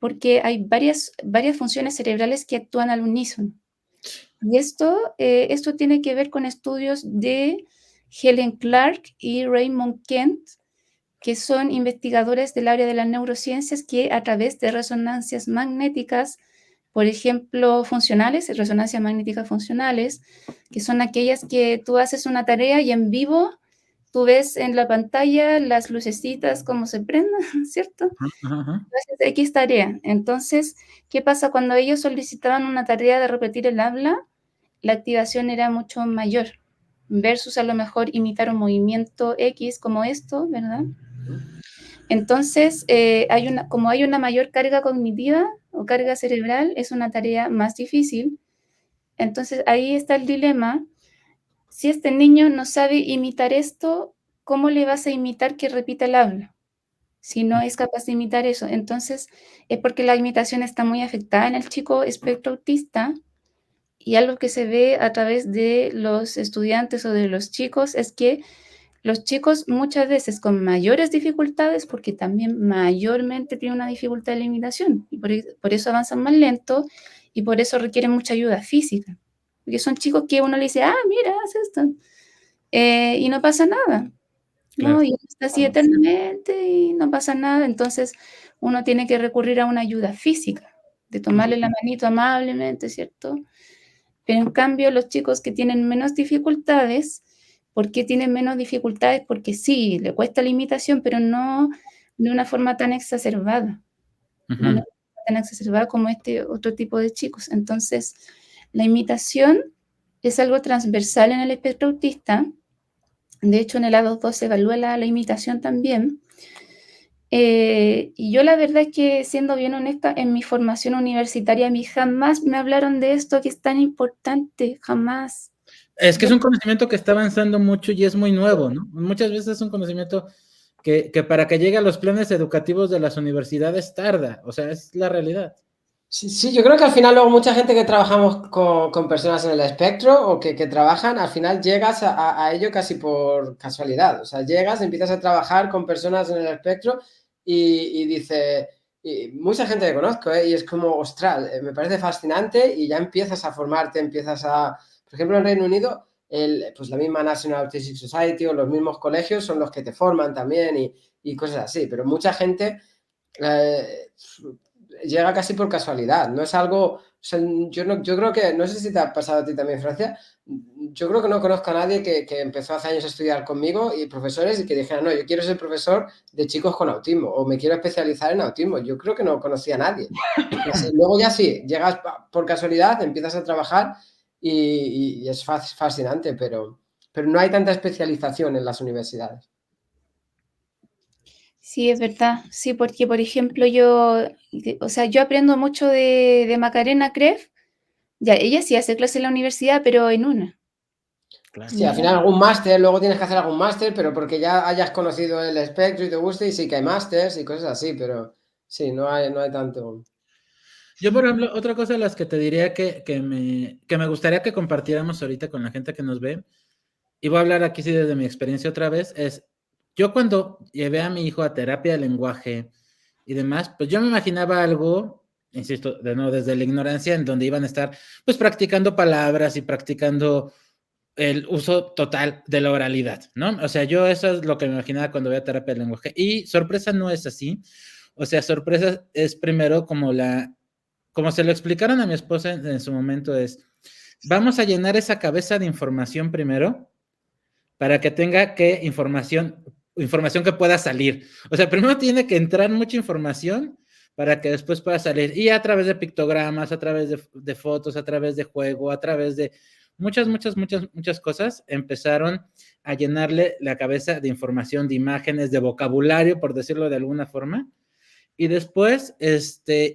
porque hay varias funciones cerebrales que actúan al unísono. Y esto tiene que ver con estudios de Helen Clark y Raymond Kent, que son investigadores del área de las neurociencias que a través de resonancias magnéticas, por ejemplo, funcionales, resonancias magnéticas funcionales, que son aquellas que tú haces una tarea y en vivo tú ves en la pantalla las lucecitas cómo se prenden, ¿cierto? Uh-huh. Haces X tarea. Entonces, ¿qué pasa cuando ellos solicitaban una tarea de repetir el habla? La activación era mucho mayor, versus a lo mejor imitar un movimiento X como esto, ¿verdad? Entonces, como hay una mayor carga cognitiva o carga cerebral, es una tarea más difícil. Entonces, ahí está el dilema. Si este niño no sabe imitar esto, ¿cómo le vas a imitar que repita el habla? Si no es capaz de imitar eso. Entonces, es porque la imitación está muy afectada en el chico espectro autista. Y algo que se ve a través de los estudiantes o de los chicos es que los chicos muchas veces con mayores dificultades, porque también mayormente tienen una dificultad de limitación, y por eso avanzan más lento y por eso requieren mucha ayuda física. Porque son chicos que uno le dice, ah, mira, haz esto, y no pasa nada, Claro. ¿no? Y uno está así eternamente y no pasa nada, entonces uno tiene que recurrir a una ayuda física, de tomarle la manito amablemente, ¿cierto? Pero en cambio, los chicos que tienen menos dificultades, ¿por qué tienen menos dificultades? Porque sí, le cuesta la imitación, pero no de una forma tan exacerbada, no de Uh-huh. una forma tan exacerbada como este otro tipo de chicos. Entonces, la imitación es algo transversal en el espectro autista. De hecho, en el A22 se evalúa la imitación también. Y yo la verdad es que, siendo bien honesta, en mi formación universitaria a mí jamás me hablaron de esto que es tan importante, jamás. Es que Yo es un conocimiento que está avanzando mucho y es muy nuevo, ¿no? Muchas veces es un conocimiento que para que llegue a los planes educativos de las universidades tarda, o sea, es la realidad. Sí, sí, yo creo que al final luego mucha gente que trabajamos con personas en el espectro o que trabajan, al final llegas a ello casi por casualidad. O sea, llegas, empiezas a trabajar con personas en el espectro y dices, y mucha gente que conozco, y es como, ostras, me parece fascinante y ya empiezas a formarte, por ejemplo, en Reino Unido, pues la misma National Autistic Society o los mismos colegios son los que te forman también y cosas así, pero mucha gente llega casi por casualidad, no es algo, o sea, yo creo que, no sé si te ha pasado a ti también, Francia, yo creo que no conozco a nadie que empezó hace años a estudiar conmigo y profesores y que dijera, no, yo quiero ser profesor de chicos con autismo o me quiero especializar en autismo. Yo creo que no conocía a nadie. Luego ya sí, llegas por casualidad, empiezas a trabajar y es fascinante, pero no hay tanta especialización en las universidades. Sí, es verdad. Sí, porque, por ejemplo, yo aprendo mucho de Macarena Kreff. Ya, ella sí hace clase en la universidad, pero en una. Claro. Sí, al final algún máster, luego tienes que hacer algún máster, pero porque ya hayas conocido el espectro y te guste, y sí que hay másters y cosas así, pero sí, no hay tanto. Yo, por ejemplo, otra cosa de las que te diría que me gustaría que compartiéramos ahorita con la gente que nos ve, y voy a hablar aquí sí desde mi experiencia otra vez, es, yo cuando llevé a mi hijo a terapia de lenguaje y demás, pues yo me imaginaba algo, insisto, de nuevo, desde la ignorancia, en donde iban a estar, pues practicando palabras y practicando el uso total de la oralidad, ¿no? O sea, yo eso es lo que me imaginaba cuando voy a terapia de lenguaje. Y sorpresa no es así. O sea, sorpresa es primero como se lo explicaron a mi esposa en su momento, es, vamos a llenar esa cabeza de información primero para que tenga información que pueda salir. O sea, primero tiene que entrar mucha información para que después pueda salir. Y a través de pictogramas, a través de fotos, a través de juego, a través de muchas cosas, empezaron a llenarle la cabeza de información, de imágenes, de vocabulario, por decirlo de alguna forma. Y después,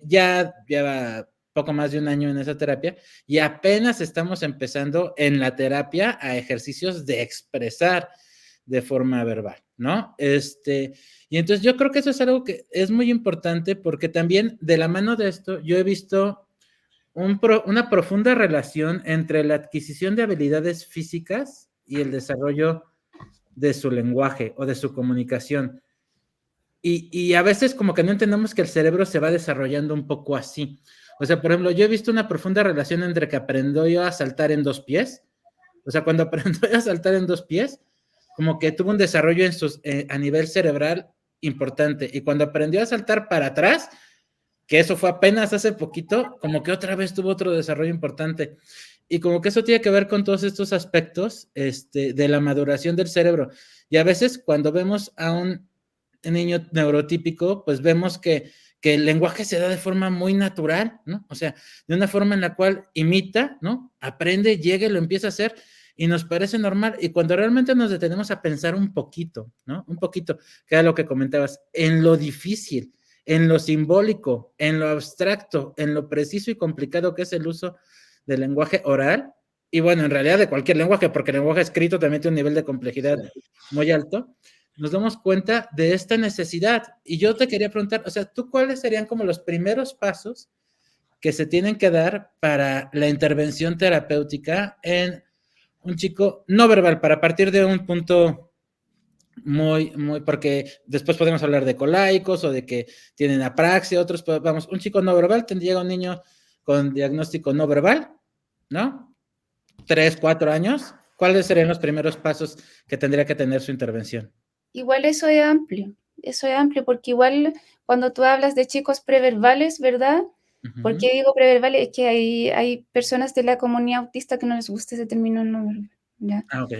ya lleva poco más de un año en esa terapia y apenas estamos empezando en la terapia a ejercicios de expresar de forma verbal, ¿no? Y entonces yo creo que eso es algo que es muy importante porque también de la mano de esto yo he visto una profunda relación entre la adquisición de habilidades físicas y el desarrollo de su lenguaje o de su comunicación. Y a veces como que no entendemos que el cerebro se va desarrollando un poco así. O sea, por ejemplo, yo he visto una profunda relación entre que aprendió yo a saltar en dos pies. O sea, cuando aprendió a saltar en dos pies, como que tuvo un desarrollo a nivel cerebral importante. Y cuando aprendió a saltar para atrás, que eso fue apenas hace poquito, como que otra vez tuvo otro desarrollo importante. Y como que eso tiene que ver con todos estos aspectos de la maduración del cerebro. Y a veces cuando vemos a un niño neurotípico, pues vemos que el lenguaje se da de forma muy natural, ¿no? O sea, de una forma en la cual imita, ¿no? Aprende, llega y lo empieza a hacer y nos parece normal. Y cuando realmente nos detenemos a pensar un poquito, ¿no? Un poquito, que era lo que comentabas, en lo difícil, en lo simbólico, en lo abstracto, en lo preciso y complicado que es el uso del lenguaje oral, y bueno, en realidad de cualquier lenguaje, porque el lenguaje escrito también tiene un nivel de complejidad muy alto, nos damos cuenta de esta necesidad. Y yo te quería preguntar, o sea, ¿tú cuáles serían como los primeros pasos que se tienen que dar para la intervención terapéutica en un chico no verbal, para partir de un punto porque después podemos hablar de colaicos o de que tienen apraxia, otros, vamos, un chico no verbal, tendría un niño con diagnóstico no verbal, ¿no? 3, 4 años. ¿Cuáles serían los primeros pasos que tendría que tener su intervención? Igual eso es amplio porque igual cuando tú hablas de chicos preverbales, ¿verdad? ¿Por qué digo preverbales? Es que hay personas de la comunidad autista que no les gusta ese término no verbal, ¿ya? Ok.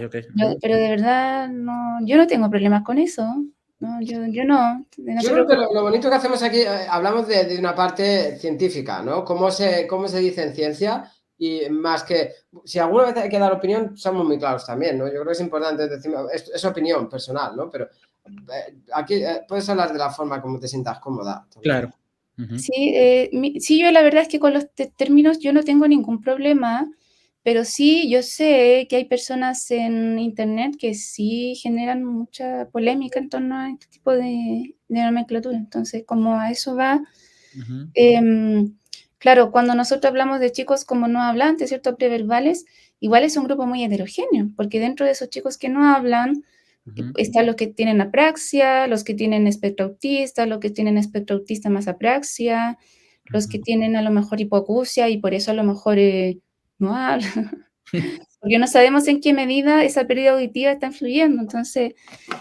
Pero de verdad, no, yo no tengo problemas con eso, no, yo no. Yo creo que lo bonito que hacemos aquí, hablamos de una parte científica, ¿no? Cómo se dice en ciencia y más que, si alguna vez hay que dar opinión, somos muy claros también, ¿no? Yo creo que es importante decir, es opinión personal, ¿no? Pero aquí puedes hablar de la forma como te sientas cómoda. Claro. Sí, yo la verdad es que con los términos yo no tengo ningún problema, pero sí, yo sé que hay personas en internet que sí generan mucha polémica en torno a este tipo de nomenclatura. Entonces, como a eso va, claro, cuando nosotros hablamos de chicos como no hablantes, ¿cierto? Preverbales, igual es un grupo muy heterogéneo, porque dentro de esos chicos que no hablan, Están los que tienen apraxia, los que tienen espectro autista, los que tienen espectro autista más apraxia, los que tienen a lo mejor hipoacusia y por eso a lo mejor no hablan. Porque no sabemos en qué medida esa pérdida auditiva está influyendo. Entonces,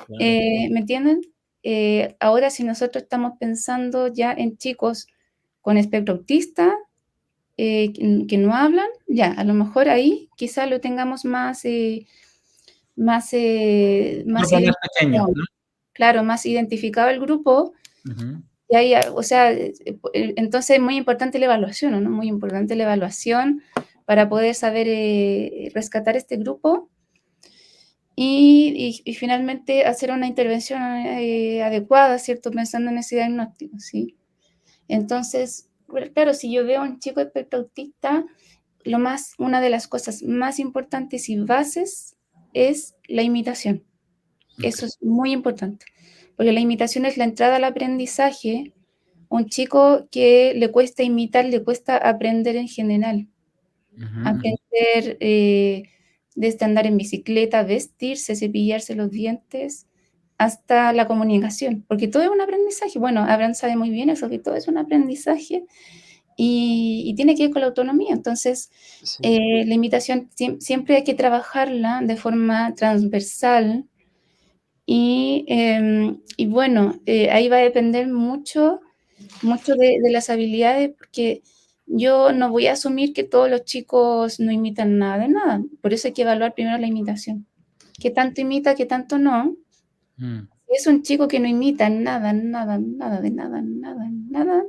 ¿me entienden? Ahora, si nosotros estamos pensando ya en chicos con espectro autista que no hablan, ya, a lo mejor ahí quizá lo tengamos más Más pequeño, ¿no? Claro, más identificado el grupo. Y ahí, o sea, entonces es muy importante la evaluación, ¿no? Muy importante la evaluación para poder saber rescatar este grupo y finalmente hacer una intervención adecuada, ¿cierto? Pensando en ese diagnóstico, ¿sí? Entonces, claro, si yo veo a un chico espectro autista, una de las cosas más importantes y bases es la imitación. Eso es muy importante, porque la imitación es la entrada al aprendizaje. Un chico que le cuesta imitar, le cuesta aprender en general. Aprender desde andar en bicicleta, vestirse, cepillarse los dientes, hasta la comunicación, porque todo es un aprendizaje. Bueno, Abraham sabe muy bien eso, que todo es un aprendizaje y tiene que ver con la autonomía. Entonces, la imitación siempre hay que trabajarla de forma transversal y bueno, ahí va a depender mucho de las habilidades, porque yo no voy a asumir que todos los chicos no imitan nada de nada. Por eso hay que evaluar primero la imitación. ¿Qué tanto imita, qué tanto no? Si es un chico que no imita nada, nada, nada de nada, nada, nada,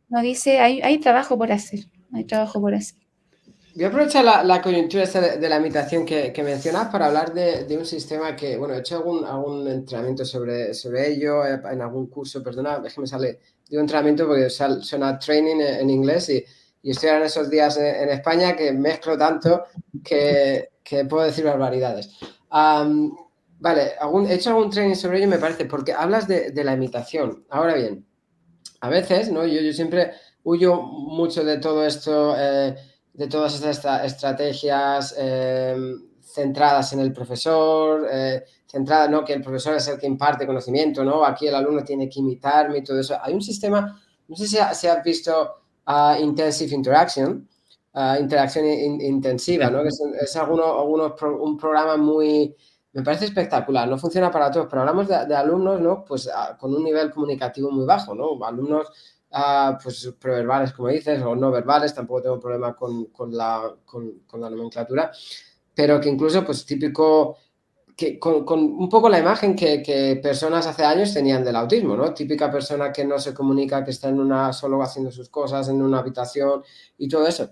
no dice, hay trabajo por hacer, hay trabajo por hacer. Voy a aprovechar la coyuntura esta de la imitación que mencionas para hablar de un sistema que, bueno, he hecho algún entrenamiento sobre ello, en algún curso, perdona, es que me sale de un entrenamiento porque suena training en inglés y estoy ahora en esos días en España que mezclo tanto que puedo decir barbaridades. Vale, he hecho algún training sobre ello, me parece, porque hablas de la imitación. Ahora bien, a veces, ¿no? Yo siempre huyo mucho de todo esto, de todas estas estrategias centradas en el profesor, centradas, ¿no? Que el profesor es el que imparte conocimiento, ¿no? Aquí el alumno tiene que imitarme y todo eso. Hay un sistema, no sé si has visto Intensive Interaction, interacción intensiva, ¿no? Que es un programa muy... Me parece espectacular, no funciona para todos, pero hablamos de alumnos, ¿no? Pues con un nivel comunicativo muy bajo, ¿no? Alumnos pues preverbales, como dices, o no verbales, tampoco tengo problema con la nomenclatura, pero que incluso, pues típico, que con un poco la imagen que personas hace años tenían del autismo, ¿no? Típica persona que no se comunica, que está solo haciendo sus cosas en una habitación y todo eso.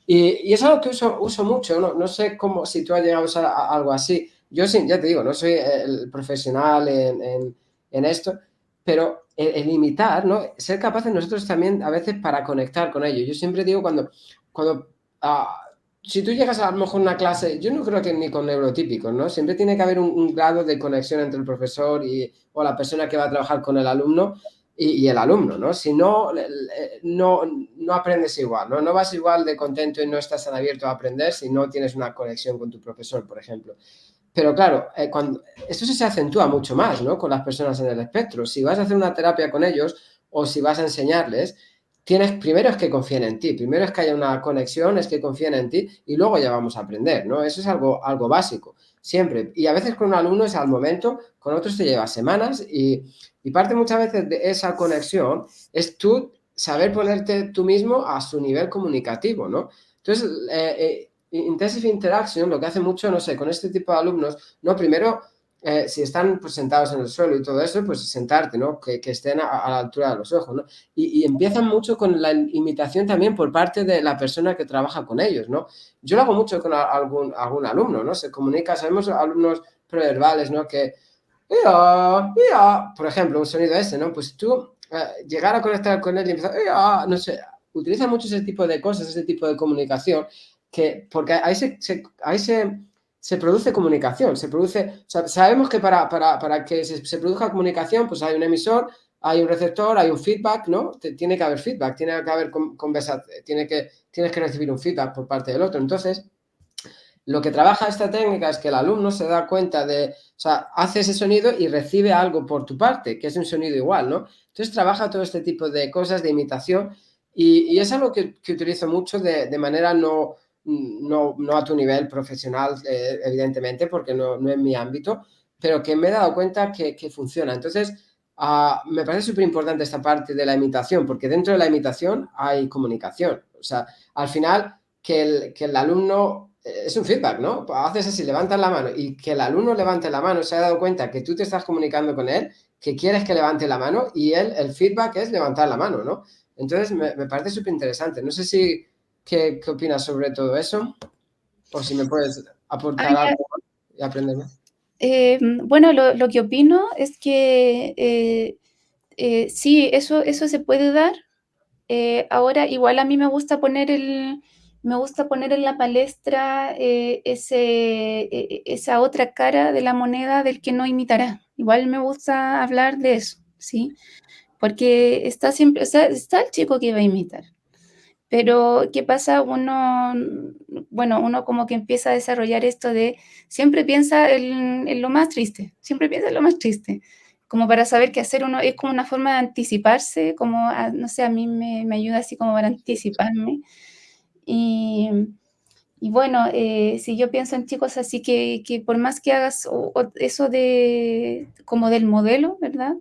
Y es algo que uso mucho, ¿no? No sé si tú has llegado a usar algo así. Yo sí, ya te digo, no soy el profesional en esto, pero el imitar, ¿no? Ser capaces nosotros también a veces para conectar con ellos. Yo siempre digo cuando si tú llegas a lo mejor a una clase, yo no creo que ni con neurotípicos, ¿no? Siempre tiene que haber un grado de conexión entre el profesor o la persona que va a trabajar con el alumno y el alumno, ¿no? Si no, no aprendes igual, ¿no? No vas igual de contento y no estás tan abierto a aprender si no tienes una conexión con tu profesor, por ejemplo. Pero claro, esto se acentúa mucho más, ¿no? Con las personas en el espectro. Si vas a hacer una terapia con ellos o si vas a enseñarles, primero es que confíen en ti, primero es que haya una conexión, es que confíen en ti y luego ya vamos a aprender, ¿no? Eso es algo básico, siempre. Y a veces con un alumno es al momento, con otros te lleva semanas y parte muchas veces de esa conexión es tú saber ponerte tú mismo a su nivel comunicativo, ¿no? Entonces, Intensive Interaction lo que hace mucho, no sé, con este tipo de alumnos, no, primero, si están pues, sentados en el suelo y todo eso, pues sentarte, ¿no? Que estén a la altura de los ojos, ¿no? Y empiezan mucho con la imitación también por parte de la persona que trabaja con ellos, ¿no? Yo lo hago mucho con algún alumno, ¿no? Se comunica, sabemos alumnos preverbales, ¿no? Que, por ejemplo, un sonido ese, ¿no? Pues tú llegar a conectar con él y empezar, no sé, utiliza mucho ese tipo de cosas, ese tipo de comunicación, porque ahí se produce comunicación, o sea, sabemos que para que se produzca comunicación, pues hay un emisor, hay un receptor, hay un feedback, ¿no? Tiene que haber feedback, tiene que haber conversación, tienes que recibir un feedback por parte del otro. Entonces, lo que trabaja esta técnica es que el alumno se da cuenta de, o sea, hace ese sonido y recibe algo por tu parte, que es un sonido igual, ¿no? Entonces trabaja todo este tipo de cosas de imitación y es algo que utilizo mucho de manera no a tu nivel profesional, evidentemente, porque no es mi ámbito, pero que me he dado cuenta que funciona. Entonces, me parece súper importante esta parte de la imitación, porque dentro de la imitación hay comunicación. O sea, al final, que el alumno es un feedback, ¿no? Haces así, levantas la mano y que el alumno levante la mano, se ha dado cuenta que tú te estás comunicando con él, que quieres que levante la mano y él, el feedback es levantar la mano, ¿no? Entonces, me parece súper interesante. No sé si, ¿qué opinas sobre todo eso? O si me puedes aportar algo y aprender más. Bueno, lo que opino es que sí, eso se puede dar. Ahora, igual a mí me gusta poner en la palestra esa otra cara de la moneda del que no imitará. Igual me gusta hablar de eso, ¿sí? Porque está siempre, o sea, está el chico que va a imitar. Pero, ¿qué pasa? Uno como que empieza a desarrollar esto de siempre piensa en lo más triste, siempre piensa en lo más triste, como para saber qué hacer uno, es como una forma de anticiparse, como, no sé, a mí me ayuda así como para anticiparme. Y, y bueno, si yo pienso en chicos así que por más que hagas eso de, como del modelo, ¿verdad?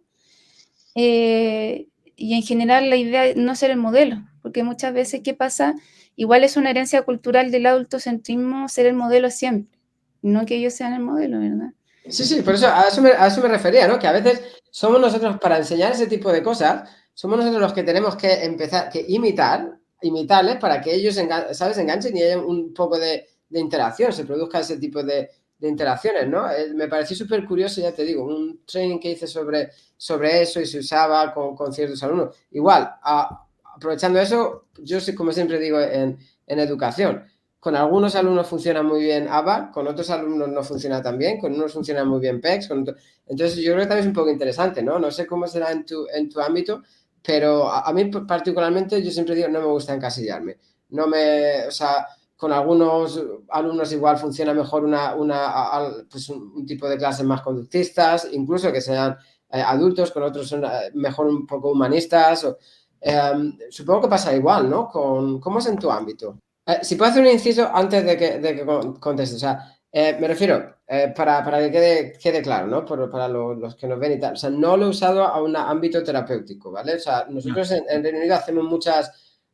Y en general la idea es no ser el modelo, porque muchas veces, ¿qué pasa? Igual es una herencia cultural del adultocentrismo ser el modelo siempre, no que ellos sean el modelo, ¿verdad? Sí, por eso, a eso me refería, ¿no? Que a veces somos nosotros, para enseñar ese tipo de cosas, somos nosotros los que tenemos que empezar, que imitarles para que ellos, ¿sabes?, enganchen y haya un poco de interacción, se produzca ese tipo de interacciones, ¿no? Me pareció súper curioso, ya te digo, un training que hice sobre eso y se usaba con ciertos alumnos. Igual, aprovechando eso, yo sí, como siempre digo en educación, con algunos alumnos funciona muy bien ABA, con otros alumnos no funciona tan bien, con unos funciona muy bien PEX. Entonces, yo creo que también es un poco interesante, ¿no? No sé cómo será en tu ámbito, pero a mí particularmente yo siempre digo, no me gusta encasillarme. O sea, con algunos alumnos igual funciona mejor pues un tipo de clases más conductistas, incluso que sean adultos, con otros son mejor un poco humanistas. Supongo que pasa igual, ¿no? ¿Cómo es en tu ámbito? Si puedo hacer un inciso antes de que contestes, o sea, me refiero, para que quede claro, ¿no? Para los que nos ven y tal, o sea, no lo he usado a un ámbito terapéutico, ¿vale? O sea, nosotros en Reino Unido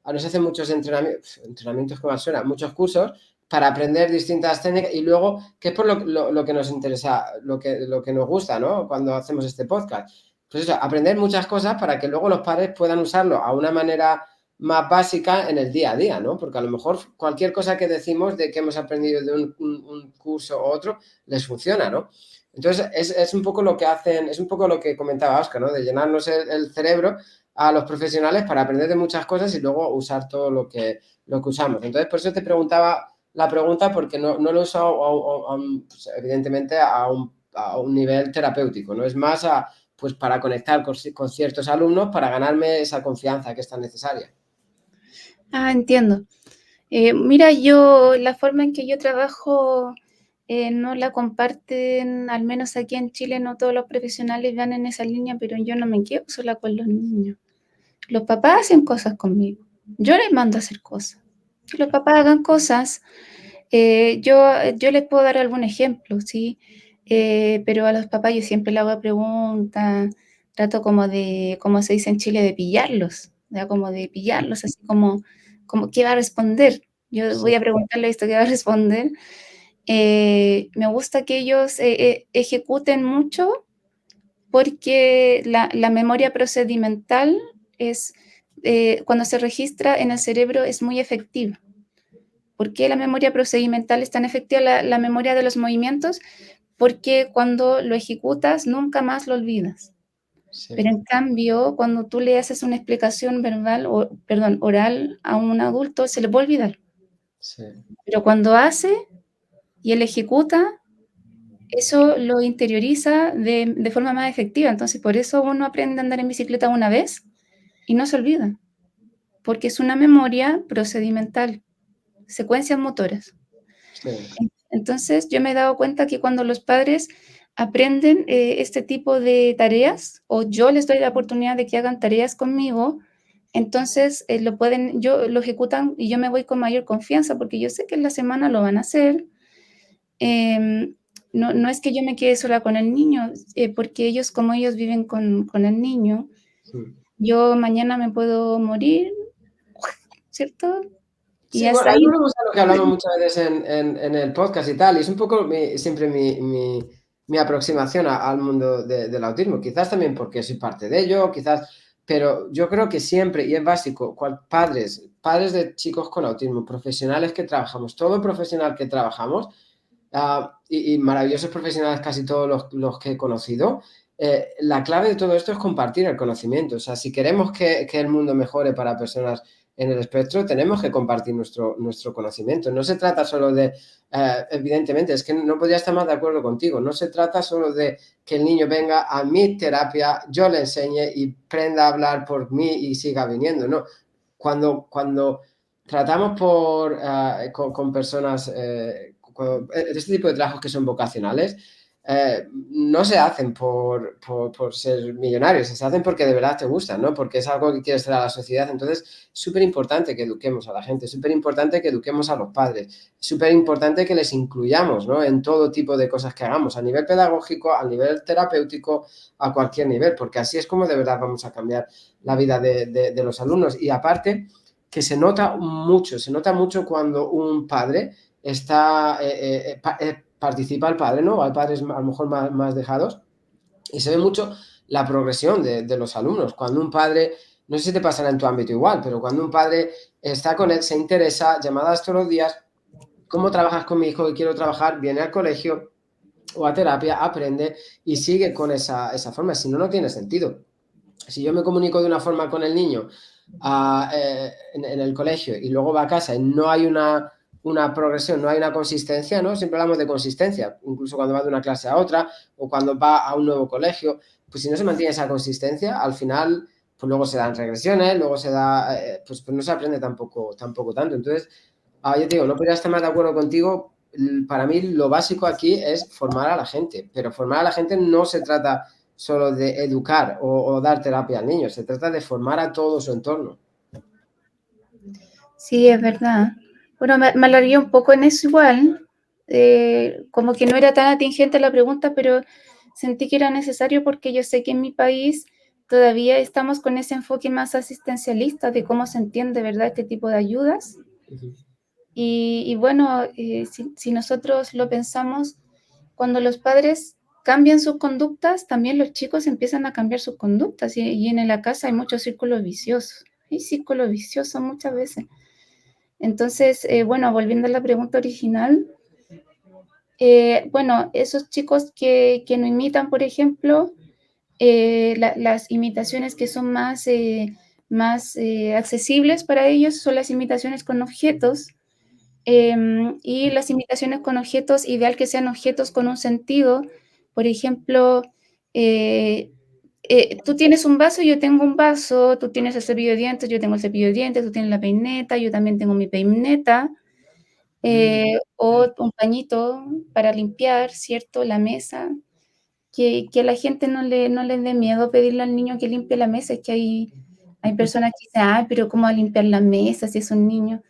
nos hacen muchos entrenamientos, como suena, muchos cursos para aprender distintas técnicas y luego, que es por lo que nos interesa, lo que nos gusta, ¿no? Cuando hacemos este podcast. Pues eso, aprender muchas cosas para que luego los padres puedan usarlo a una manera más básica en el día a día, ¿no? Porque a lo mejor cualquier cosa que decimos de que hemos aprendido de un curso u otro, les funciona, ¿no? Entonces, es un poco lo que hacen, es un poco lo que comentaba Oscar, ¿no? De llenarnos el cerebro a los profesionales para aprender de muchas cosas y luego usar todo lo que usamos. Entonces, por eso te preguntaba la pregunta, porque no lo he usado, pues, evidentemente, a un nivel terapéutico, ¿no? Es más pues para conectar con ciertos alumnos para ganarme esa confianza que es tan necesaria. Entiendo. Mira, la forma en que yo trabajo no la comparten, al menos aquí en Chile, no todos los profesionales van en esa línea, pero yo no me quedo sola con los niños. Los papás hacen cosas conmigo, yo les mando a hacer cosas. Que los papás hagan cosas, yo les puedo dar algún ejemplo, ¿sí? Pero a los papás yo siempre les hago preguntas, trato como como se dice en Chile, de pillarlos, ¿ya? Como de pillarlos, así como ¿qué va a responder? Yo voy a preguntarle esto, ¿qué va a responder? Me gusta que ellos ejecuten mucho porque la memoria procedimental es, cuando se registra en el cerebro es muy efectiva. ¿Por qué la memoria procedimental es tan efectiva, la memoria de los movimientos? Porque cuando lo ejecutas nunca más lo olvidas. Sí. Pero en cambio, cuando tú le haces una explicación oral a un adulto, se le puede olvidar. Sí. Pero cuando hace y él ejecuta, eso lo interioriza de forma más efectiva. Entonces, por eso uno aprende a andar en bicicleta una vez y no se olvida, porque es una memoria procedimental, secuencias motoras. Sí. Entonces, yo me he dado cuenta que cuando los padres aprenden este tipo de tareas, o yo les doy la oportunidad de que hagan tareas conmigo, entonces lo ejecutan y yo me voy con mayor confianza porque yo sé que en la semana lo van a hacer. No es que yo me quede sola con el niño, porque como ellos viven con el niño, yo mañana me puedo morir, ¿cierto? Y Sí, hasta bueno, ahí ahí. volvemos a lo que hablamos muchas veces en el podcast y tal, y es un poco siempre mi aproximación al mundo del autismo, quizás también porque soy parte de ello, quizás, pero yo creo que siempre, y es básico, padres de chicos con autismo, profesionales que trabajamos, todo profesional que trabajamos, y maravillosos profesionales casi todos los que he conocido, la clave de todo esto es compartir el conocimiento. O sea, si queremos que el mundo mejore para personas en el espectro, tenemos que compartir nuestro conocimiento. No se trata solo de, evidentemente, es que no podría estar más de acuerdo contigo, no se trata solo de que el niño venga a mi terapia, yo le enseñe y aprenda a hablar por mí y siga viniendo, no. Cuando tratamos con personas, este tipo de trabajos que son vocacionales, no se hacen por ser millonarios, se hacen porque de verdad te gustan, ¿no? Porque es algo que quieres traer a la sociedad. Entonces, es súper importante que eduquemos a la gente, es súper importante que eduquemos a los padres, es súper importante que les incluyamos, ¿no? En todo tipo de cosas que hagamos, a nivel pedagógico, a nivel terapéutico, a cualquier nivel, porque así es como de verdad vamos a cambiar la vida de los alumnos. Y aparte, que se nota mucho cuando un padre participa el padre, ¿no? Hay padres a lo mejor más dejados y se ve mucho la progresión de los alumnos. Cuando un padre, no sé si te pasará en tu ámbito igual, pero cuando un padre está con él, se interesa, llamadas todos los días, ¿cómo trabajas con mi hijo que quiero trabajar? Viene al colegio o a terapia, aprende y sigue con esa forma. Si no, no tiene sentido. Si yo me comunico de una forma con el niño en el colegio y luego va a casa y no hay una progresión, no hay una consistencia, ¿no? Siempre hablamos de consistencia, incluso cuando va de una clase a otra o cuando va a un nuevo colegio, pues si no se mantiene esa consistencia, al final, pues luego se dan regresiones, luego se da, pues no se aprende tampoco tanto. Entonces, yo te digo, no podría estar más de acuerdo contigo. Para mí lo básico aquí es formar a la gente, pero formar a la gente no se trata solo de educar o dar terapia al niño, se trata de formar a todo su entorno. Sí, es verdad. Bueno, me alargué un poco en eso igual, como que no era tan atingente la pregunta, pero sentí que era necesario porque yo sé que en mi país todavía estamos con ese enfoque más asistencialista de cómo se entiende, ¿verdad?, este tipo de ayudas. Uh-huh. Y bueno, si nosotros lo pensamos, cuando los padres cambian sus conductas, también los chicos empiezan a cambiar sus conductas y en la casa hay muchos círculos viciosos. Hay círculos viciosos muchas veces. Entonces, bueno, volviendo a la pregunta original, bueno, esos chicos que no imitan, por ejemplo, las imitaciones que son más accesibles para ellos son las imitaciones con objetos, y las imitaciones con objetos, ideal que sean objetos con un sentido. Por ejemplo, tú tienes un vaso, yo tengo un vaso, tú tienes el cepillo de dientes, yo tengo el cepillo de dientes, tú tienes la peineta, yo también tengo mi peineta, o un pañito para limpiar, ¿cierto? La mesa, que a la gente no le dé miedo pedirle al niño que limpie la mesa, es que hay personas que dicen, ay, pero ¿cómo va a limpiar la mesa si es un niño?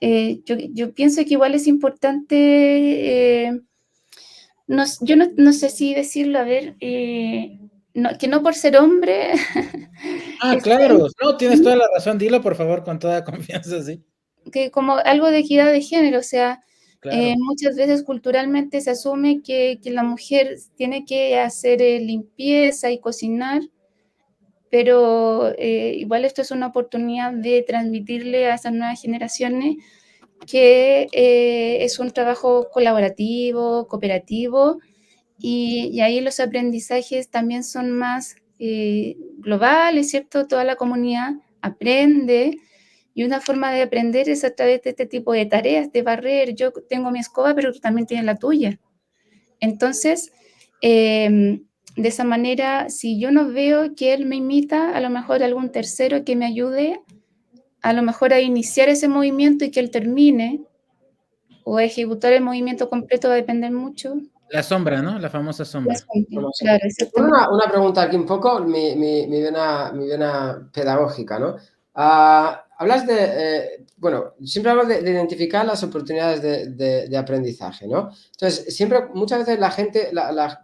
Yo pienso que igual es importante, yo no sé si decirlo, a ver, que no por ser hombre. Claro, no, tienes toda la razón, dilo por favor con toda confianza, sí. Que como algo de equidad de género, o sea, Claro. muchas veces culturalmente se asume que la mujer tiene que hacer limpieza y cocinar, pero igual esto es una oportunidad de transmitirle a esas nuevas generaciones que es un trabajo colaborativo, cooperativo, y ahí los aprendizajes también son más globales, ¿cierto? Toda la comunidad aprende, y una forma de aprender es a través de este tipo de tareas, de barrer. Yo tengo mi escoba, pero tú también tienes la tuya. Entonces, de esa manera, si yo no veo que él me imita, a lo mejor algún tercero que me ayude, a lo mejor a iniciar ese movimiento y que él termine, o ejecutar el movimiento completo va a depender mucho. La sombra, ¿no? La famosa sombra. Claro, exactamente. Una pregunta aquí un poco, mi vena pedagógica, ¿no? Hablas de, bueno, siempre hablo de identificar las oportunidades de aprendizaje, ¿no? Entonces, muchas veces la gente,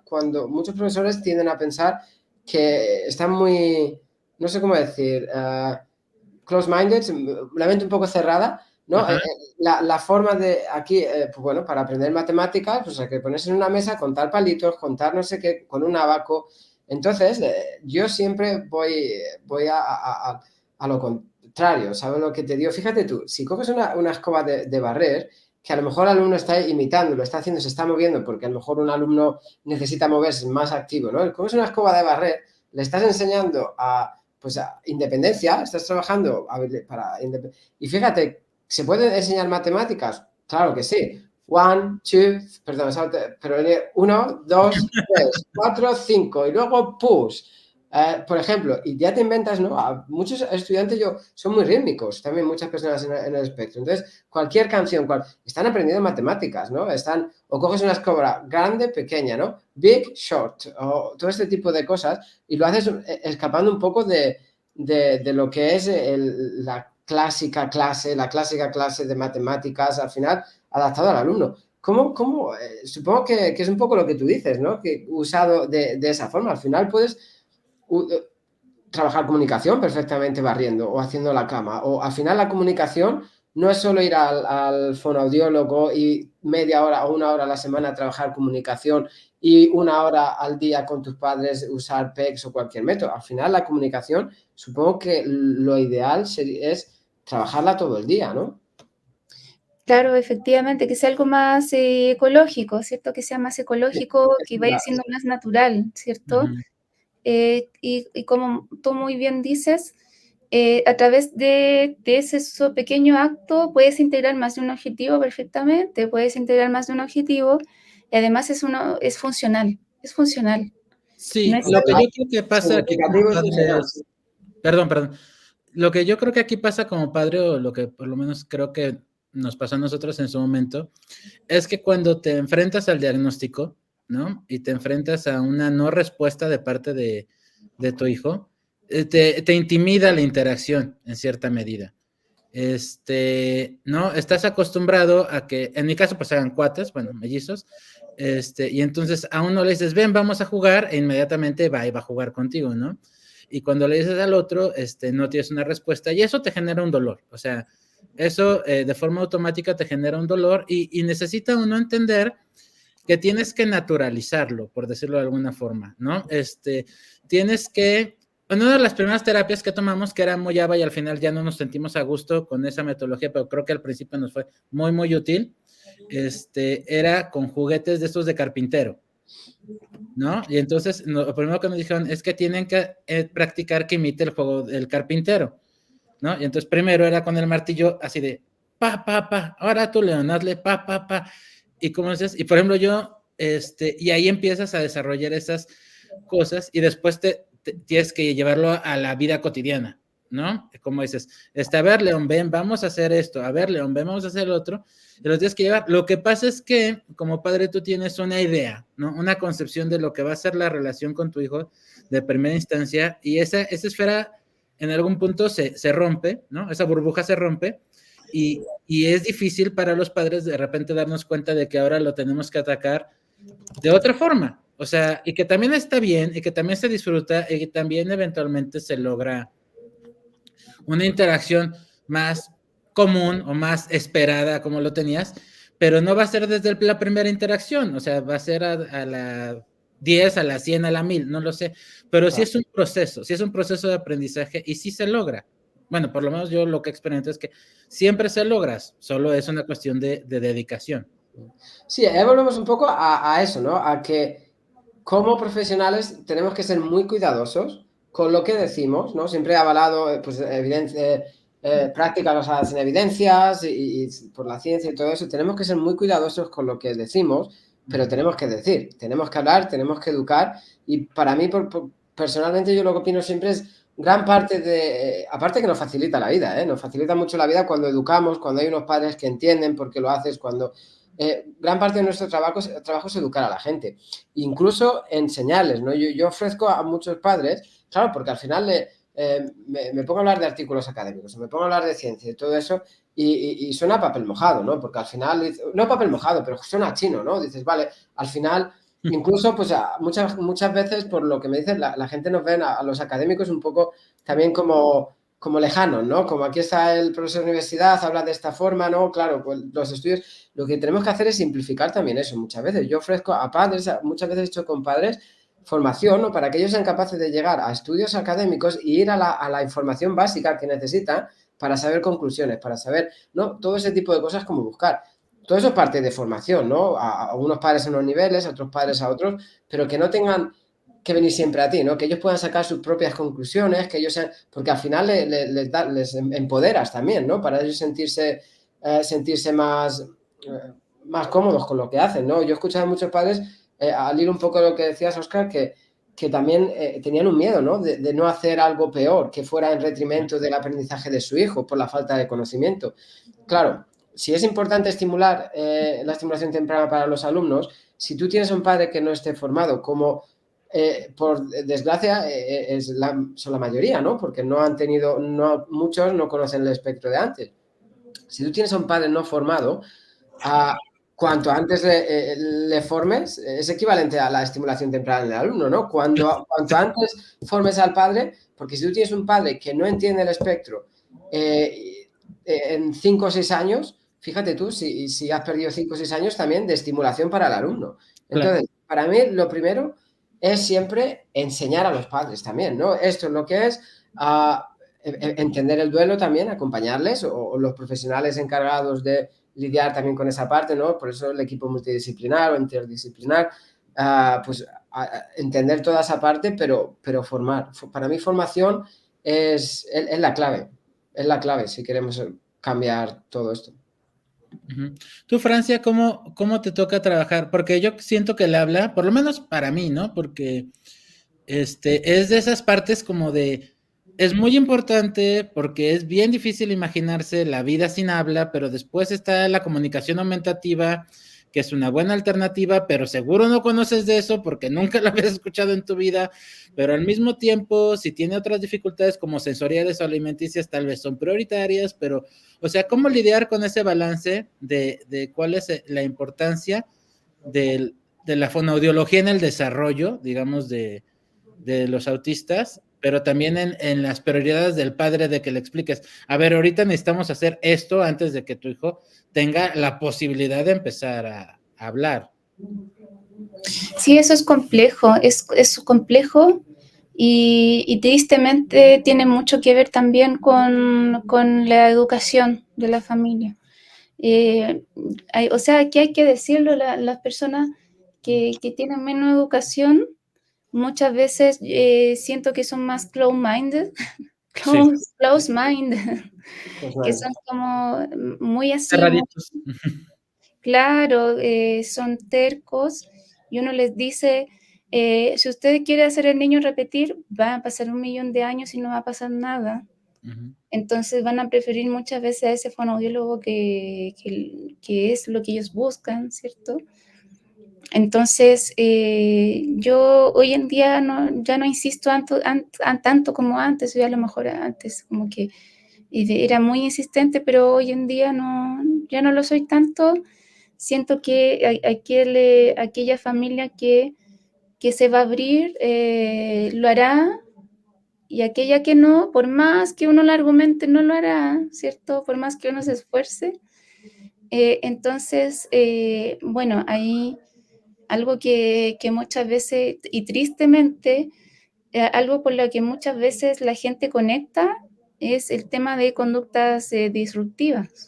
cuando muchos profesores tienden a pensar que están muy, no sé cómo decir, close-minded, la mente un poco cerrada, ¿no? La forma de aquí, pues bueno, para aprender matemáticas, pues hay que ponerse en una mesa, contar palitos, contar no sé qué, con un abaco. Entonces, yo siempre voy a lo contrario, ¿sabes lo que te digo? Fíjate tú, si coges una escoba de barrer, que a lo mejor el alumno está imitando, lo está haciendo, se está moviendo, porque a lo mejor un alumno necesita moverse más activo, ¿no? Coges una escoba de barrer, le estás enseñando pues a independencia, estás trabajando y fíjate, ¿se pueden enseñar matemáticas? Claro que sí. 1, 2, perdón, pero 1, 2, 3, 4, 5 y luego push. Por ejemplo, y ya te inventas, ¿no? Muchos estudiantes son muy rítmicos, también muchas personas en el espectro. Entonces, cualquier canción, están aprendiendo matemáticas, ¿no? O coges una escoba grande, pequeña, ¿no? Big, short, o todo este tipo de cosas, y lo haces escapando un poco de lo que es la clásica clase de matemáticas, al final, adaptado al alumno. Supongo que es un poco lo que tú dices, ¿no? Que usado de esa forma, al final puedes trabajar comunicación perfectamente barriendo o haciendo la cama, o al final la comunicación no es solo ir al fonoaudiólogo y media hora o una hora a la semana a trabajar comunicación y una hora al día con tus padres usar PECs o cualquier método. Al final la comunicación, supongo que lo ideal es trabajarla todo el día, ¿no? Claro, efectivamente, que sea algo más ecológico, ¿cierto? Que sea más ecológico, que vaya siendo más natural, ¿cierto? Y como tú muy bien dices, a través de ese pequeño acto puedes integrar más de un objetivo perfectamente, puedes integrar más de un objetivo y además es funcional, es funcional. Sí, No es lo que algo- yo creo que pasa aquí como padres, perdón, lo que yo creo que aquí pasa como padre, o lo que por lo menos creo que nos pasó a nosotros en su momento, es que cuando te enfrentas al diagnóstico, ¿no? Y te enfrentas a una no respuesta de parte de tu hijo, te intimida la interacción en cierta medida. ¿No? Estás acostumbrado a que, en mi caso, pues hagan cuates, bueno, mellizos, y entonces a uno le dices, ven, vamos a jugar, e inmediatamente va y va a jugar contigo, ¿no? Y cuando le dices al otro, no tienes una respuesta, y eso te genera un dolor, o sea, eso de forma automática te genera un dolor, y necesita uno entender que tienes que naturalizarlo, por decirlo de alguna forma, ¿no? Tienes que, una de las primeras terapias que tomamos, que era Moyaba, y al final ya no nos sentimos a gusto con esa metodología, pero creo que al principio nos fue muy, muy útil, era con juguetes de estos de carpintero, ¿no? Y entonces, lo primero que nos dijeron es que tienen que practicar que imite el juego del carpintero, ¿no? Y entonces primero era con el martillo así de, pa, pa, pa, ahora tú, León, hazle pa, pa, pa, y como dices, y por ejemplo yo, y ahí empiezas a desarrollar esas cosas y después tienes que llevarlo a la vida cotidiana, ¿no? Como dices, a ver, León, ven, vamos a hacer esto, a ver, León, ven, vamos a hacer el otro, y los tienes que llevar. Lo que pasa es que como padre tú tienes una idea, ¿no? Una concepción de lo que va a ser la relación con tu hijo de primera instancia, y esa esfera en algún punto se rompe, ¿no? Esa burbuja se rompe, y es difícil para los padres de repente darnos cuenta de que ahora lo tenemos que atacar de otra forma, o sea, y que también está bien, y que también se disfruta, y que también eventualmente se logra una interacción más común o más esperada como lo tenías, pero no va a ser desde la primera interacción, o sea, va a ser a la 10, a la 100, a la 1000, no lo sé, pero sí es un proceso de aprendizaje y sí se logra. Bueno, por lo menos yo lo que experimento es que siempre se logra, solo es una cuestión de dedicación. Sí, volvemos un poco a eso, ¿no? A que como profesionales tenemos que ser muy cuidadosos con lo que decimos, ¿no? Siempre he avalado pues, prácticas basadas en evidencias y por la ciencia y todo eso. Tenemos que ser muy cuidadosos con lo que decimos, pero tenemos que decir, tenemos que hablar, tenemos que educar. Y para mí, personalmente, yo lo que opino siempre es gran parte de, aparte que nos facilita la vida, nos facilita mucho la vida cuando educamos, cuando hay unos padres que entienden por qué lo haces, cuando gran parte de nuestro trabajo es educar a la gente, incluso enseñarles, ¿no? Yo ofrezco a muchos padres, claro, porque al final me pongo a hablar de artículos académicos, me pongo a hablar de ciencia y todo eso, y suena a papel mojado, ¿no? Porque al final, no papel mojado, pero suena chino, ¿no? Dices, vale, al final... Incluso, pues muchas veces, por lo que me dicen, la gente nos ve a los académicos un poco también como lejanos, ¿no? Como aquí está el profesor de universidad, habla de esta forma, ¿no? Claro, pues los estudios, lo que tenemos que hacer es simplificar también eso muchas veces. Yo ofrezco a padres, muchas veces he hecho con padres, formación, ¿no? Para que ellos sean capaces de llegar a estudios académicos y ir a la información básica que necesitan para saber conclusiones, para saber, ¿no? Todo ese tipo de cosas como buscar. Todo eso es parte de formación, ¿no? A unos padres a unos niveles, a otros padres a otros, pero que no tengan que venir siempre a ti, ¿no? Que ellos puedan sacar sus propias conclusiones, que ellos sean... Porque al final les empoderas también, ¿no? Para ellos sentirse más cómodos con lo que hacen, ¿no? Yo he escuchado a muchos padres, al ir un poco lo que decías, Óscar, que también tenían un miedo, ¿no? De no hacer algo peor, que fuera en detrimento del aprendizaje de su hijo por la falta de conocimiento. Claro, si es importante estimular la estimulación temprana para los alumnos, si tú tienes un padre que no esté formado, como por desgracia son la mayoría, ¿no? Porque no han tenido, muchos no conocen el espectro de antes. Si tú tienes a un padre no formado, cuanto antes le formes, es equivalente a la estimulación temprana del alumno, ¿no? Cuanto antes formes al padre, porque si tú tienes un padre que no entiende el espectro en 5 o 6 años, fíjate tú, si has perdido 5 o 6 años también de estimulación para el alumno. Entonces, claro, para mí lo primero es siempre enseñar a los padres también, ¿no? Esto es lo que es entender el duelo también, acompañarles, o los profesionales encargados de lidiar también con esa parte, ¿no? Por eso el equipo multidisciplinar o interdisciplinar, pues entender toda esa parte, pero formar. Para mí formación es la clave. Es la clave si queremos cambiar todo esto. Tú, Francia, ¿cómo te toca trabajar? Porque yo siento que el habla, por lo menos para mí, ¿no? Porque es de esas partes como de... Es muy importante porque es bien difícil imaginarse la vida sin habla, pero después está la comunicación aumentativa, que es una buena alternativa, pero seguro no conoces de eso porque nunca lo habías escuchado en tu vida, pero al mismo tiempo, si tiene otras dificultades como sensoriales o alimenticias, tal vez son prioritarias, pero, o sea, ¿cómo lidiar con ese balance de cuál es la importancia de la fonoaudiología en el desarrollo, digamos, de los autistas, pero también en las prioridades del padre de que le expliques, a ver, ahorita necesitamos hacer esto antes de que tu hijo tenga la posibilidad de empezar a hablar? Sí, eso es complejo, es complejo y tristemente tiene mucho que ver también con la educación de la familia. O sea, aquí hay que decirlo, las personas que tienen menos educación, muchas veces siento que son más close-minded, que son como muy así, Cerraditos. claro, son tercos y uno les dice, si usted quiere hacer el niño repetir, va a pasar 1.000.000 de años y no va a pasar nada. Entonces van a preferir muchas veces a ese fonoaudiólogo que es lo que ellos buscan, ¿cierto? Entonces, yo hoy en día ya no insisto tanto como antes, yo a lo mejor antes como que era muy insistente, pero hoy en día ya no lo soy tanto. Siento que aquella familia que se va a abrir lo hará, y aquella que no, por más que uno la argumente, no lo hará, ¿cierto? Por más que uno se esfuerce. Entonces, bueno, ahí algo que muchas veces, y tristemente, algo por lo que muchas veces la gente conecta es el tema de conductas disruptivas.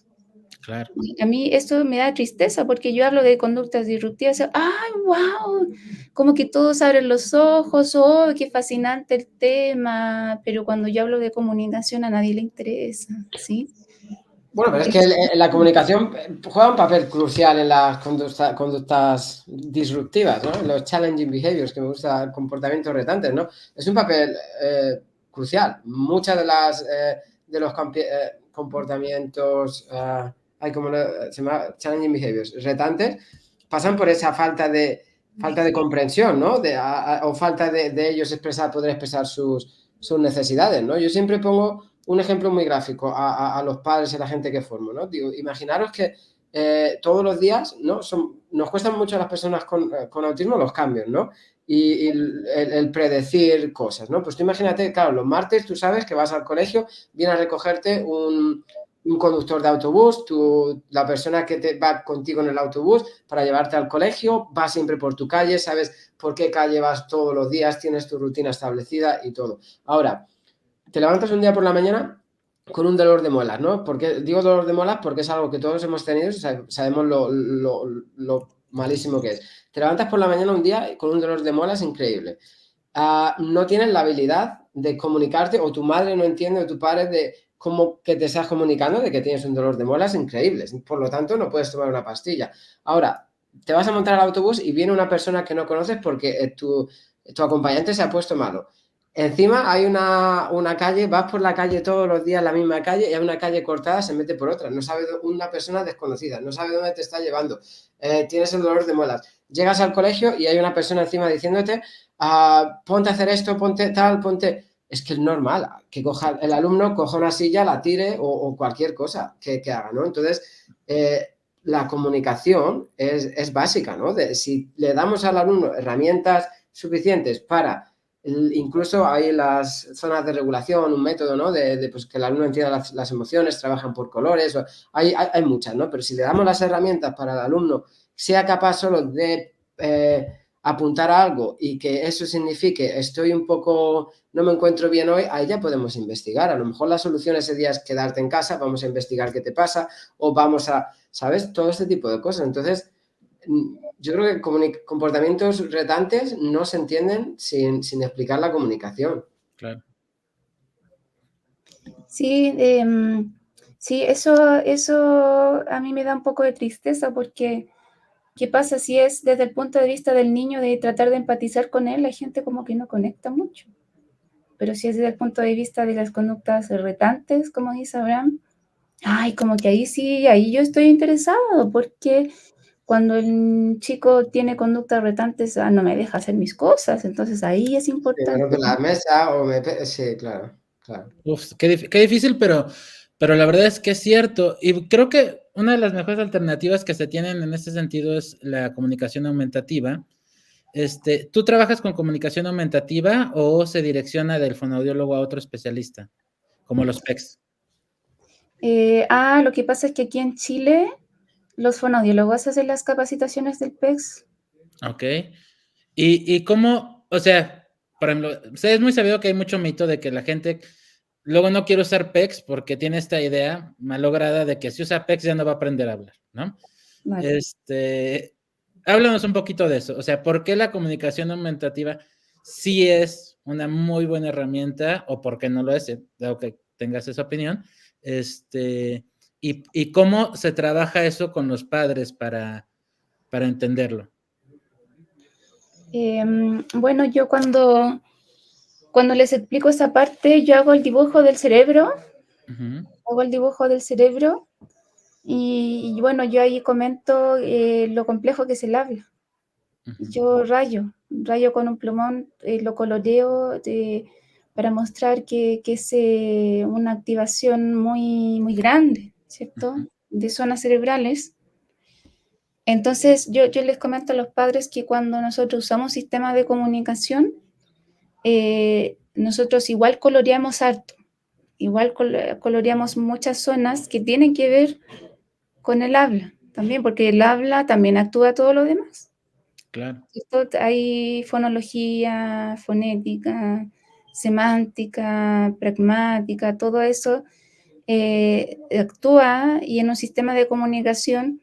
Claro. A mí esto me da tristeza porque yo hablo de conductas disruptivas, ¡ay, wow! Como que todos abren los ojos, ¡oh, qué fascinante el tema! Pero cuando yo hablo de comunicación a nadie le interesa, ¿sí? Bueno, pero es que la comunicación juega un papel crucial en las conductas disruptivas, ¿no? Los challenging behaviors, que me gusta, comportamientos retantes, ¿no? Es un papel crucial. Muchas de los comportamientos, se llama challenging behaviors, retantes, pasan por esa falta de comprensión, ¿no? O falta de ellos poder expresar sus necesidades, ¿no? Yo siempre pongo un ejemplo muy gráfico a los padres y a la gente que formo, ¿no? Digo, imaginaros que todos los días, ¿no? Nos cuestan mucho a las personas con autismo los cambios, ¿no? Y el predecir cosas, ¿no? Pues tú imagínate, claro, los martes tú sabes que vas al colegio, viene a recogerte un conductor de autobús, la persona que va contigo en el autobús para llevarte al colegio, va siempre por tu calle, sabes por qué calle vas todos los días, tienes tu rutina establecida y todo. Ahora, te levantas un día por la mañana con un dolor de muelas, ¿no? Porque digo dolor de muelas porque es algo que todos hemos tenido y sabemos lo malísimo que es. Te levantas por la mañana un día con un dolor de muelas increíble. No tienes la habilidad de comunicarte, o tu madre no entiende, o tu padre, de cómo que te estás comunicando de que tienes un dolor de muelas increíble. Por lo tanto, no puedes tomar una pastilla. Ahora, te vas a montar al autobús y viene una persona que no conoces porque tu acompañante se ha puesto malo. Encima hay una calle, vas por la calle todos los días, la misma calle, y hay una calle cortada, se mete por otra. No sabe, una persona desconocida, no sabe dónde te está llevando. Tienes el dolor de muelas. Llegas al colegio y hay una persona encima diciéndote, ponte a hacer esto, ponte tal, ponte... Es que es normal que el alumno coja una silla, la tire o cualquier cosa que haga, ¿no? Entonces, la comunicación es básica, ¿no? Si le damos al alumno herramientas suficientes para... Incluso hay las zonas de regulación, un método, ¿no? Pues que el alumno entienda las emociones, trabajan por colores, hay muchas, ¿no? Pero si le damos las herramientas para el alumno, sea capaz solo de apuntar a algo y que eso signifique no me encuentro bien hoy, ahí ya podemos investigar. A lo mejor la solución ese día es quedarte en casa, vamos a investigar qué te pasa o ¿sabes? Todo este tipo de cosas. Entonces, yo creo que comportamientos retantes no se entienden sin explicar la comunicación. Claro. Sí, sí, eso a mí me da un poco de tristeza porque ¿qué pasa si es desde el punto de vista del niño de tratar de empatizar con él? La gente como que no conecta mucho. Pero si es desde el punto de vista de las conductas retantes, como dice Abraham, ay, como que ahí sí, ahí yo estoy interesado, porque cuando el chico tiene conductas retantes, no me deja hacer mis cosas, entonces ahí es Me importante. rompe la mesa Sí, claro. Uf, qué difícil, pero la verdad es que es cierto. Y creo que una de las mejores alternativas que se tienen en este sentido es la comunicación aumentativa. ¿Tú trabajas con comunicación aumentativa o se direcciona del fonoaudiólogo a otro especialista, como los PECs? Lo que pasa es que aquí en Chile los fonoaudiólogos hacen las capacitaciones del PEX. Ok. ¿Y cómo, o sea, por ejemplo, es muy sabido que hay mucho mito de que la gente luego no quiere usar PECs porque tiene esta idea malograda de que si usa PECs ya no va a aprender a hablar, ¿no? Vale. Háblanos un poquito de eso. O sea, ¿por qué la comunicación aumentativa sí es una muy buena herramienta o por qué no lo es? Dado que tengas esa opinión. ¿Y cómo se trabaja eso con los padres para entenderlo? Bueno, yo cuando les explico esa parte, yo hago el dibujo del cerebro, y bueno, yo ahí comento lo complejo que es el habla. Yo rayo con un plumón, lo coloreo para mostrar que es una activación muy, muy grande, ¿cierto? De zonas cerebrales. Entonces, yo les comento a los padres que cuando nosotros usamos sistemas de comunicación, nosotros igual coloreamos harto, igual coloreamos muchas zonas que tienen que ver con el habla también, porque el habla también actúa todo lo demás. Claro. ¿Cierto? Hay fonología, fonética, semántica, pragmática, todo eso actúa, y en un sistema de comunicación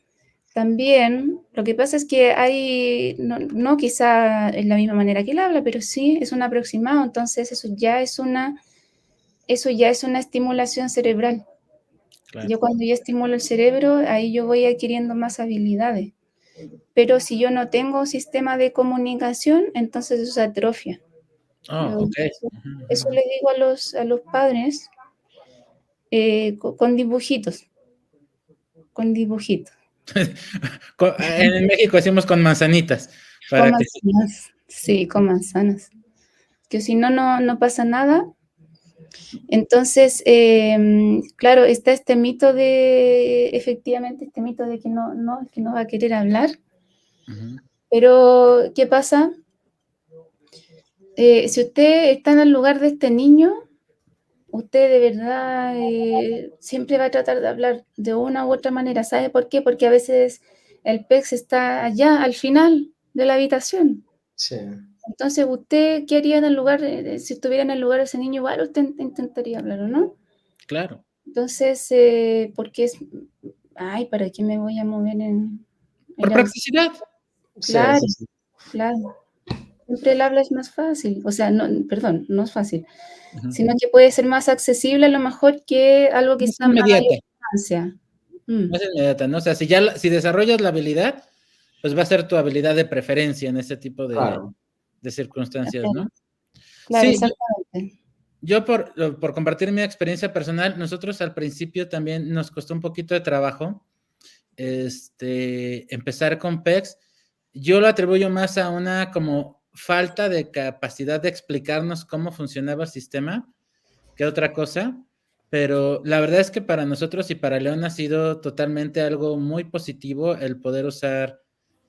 también. Lo que pasa es que hay, no quizá en la misma manera que él habla, pero sí es un aproximado, entonces eso ya es una estimulación cerebral. Claro. Yo cuando yo estimulo el cerebro, ahí yo voy adquiriendo más habilidades. Pero si yo no tengo sistema de comunicación, entonces eso se atrofia. Oh, Yo- ok. Eso le digo a los padres con dibujitos, con dibujitos. En México decimos con manzanitas, Con para que... manzanas, sí, con manzanas. Que si no, no pasa nada. Entonces, claro, está este mito efectivamente, este mito de que que no va a querer hablar. Ujú. Pero, ¿qué pasa? Si usted está en el lugar de este niño, usted de verdad siempre va a tratar de hablar de una u otra manera. ¿Sabe por qué? Porque a veces el PEX está allá, al final de la habitación. Sí, Entonces, ¿usted qué haría en el lugar, si estuviera en el lugar de ese niño? Igual usted intentaría hablar, ¿o no? Claro. Entonces, porque ay, ¿para qué me voy a mover Por en el... practicidad. sí, Claro, sí, sí. claro. Siempre el habla es más fácil. O sea, no, perdón, no es fácil, Ujú. sino que puede ser más accesible a lo mejor que algo que Más está a mayor inmediata, distancia. Mm, más inmediata, ¿no? O sea, si desarrollas la habilidad, pues va a ser tu habilidad de preferencia en ese tipo Claro. de circunstancias, ¿no? claro, claro, Sí, exactamente. yo por compartir mi experiencia personal, nosotros al principio también nos costó un poquito de trabajo empezar con PEX. Yo lo atribuyo más a una como falta de capacidad de explicarnos cómo funcionaba el sistema que otra cosa, pero la verdad es que para nosotros y para León ha sido totalmente algo muy positivo el poder usar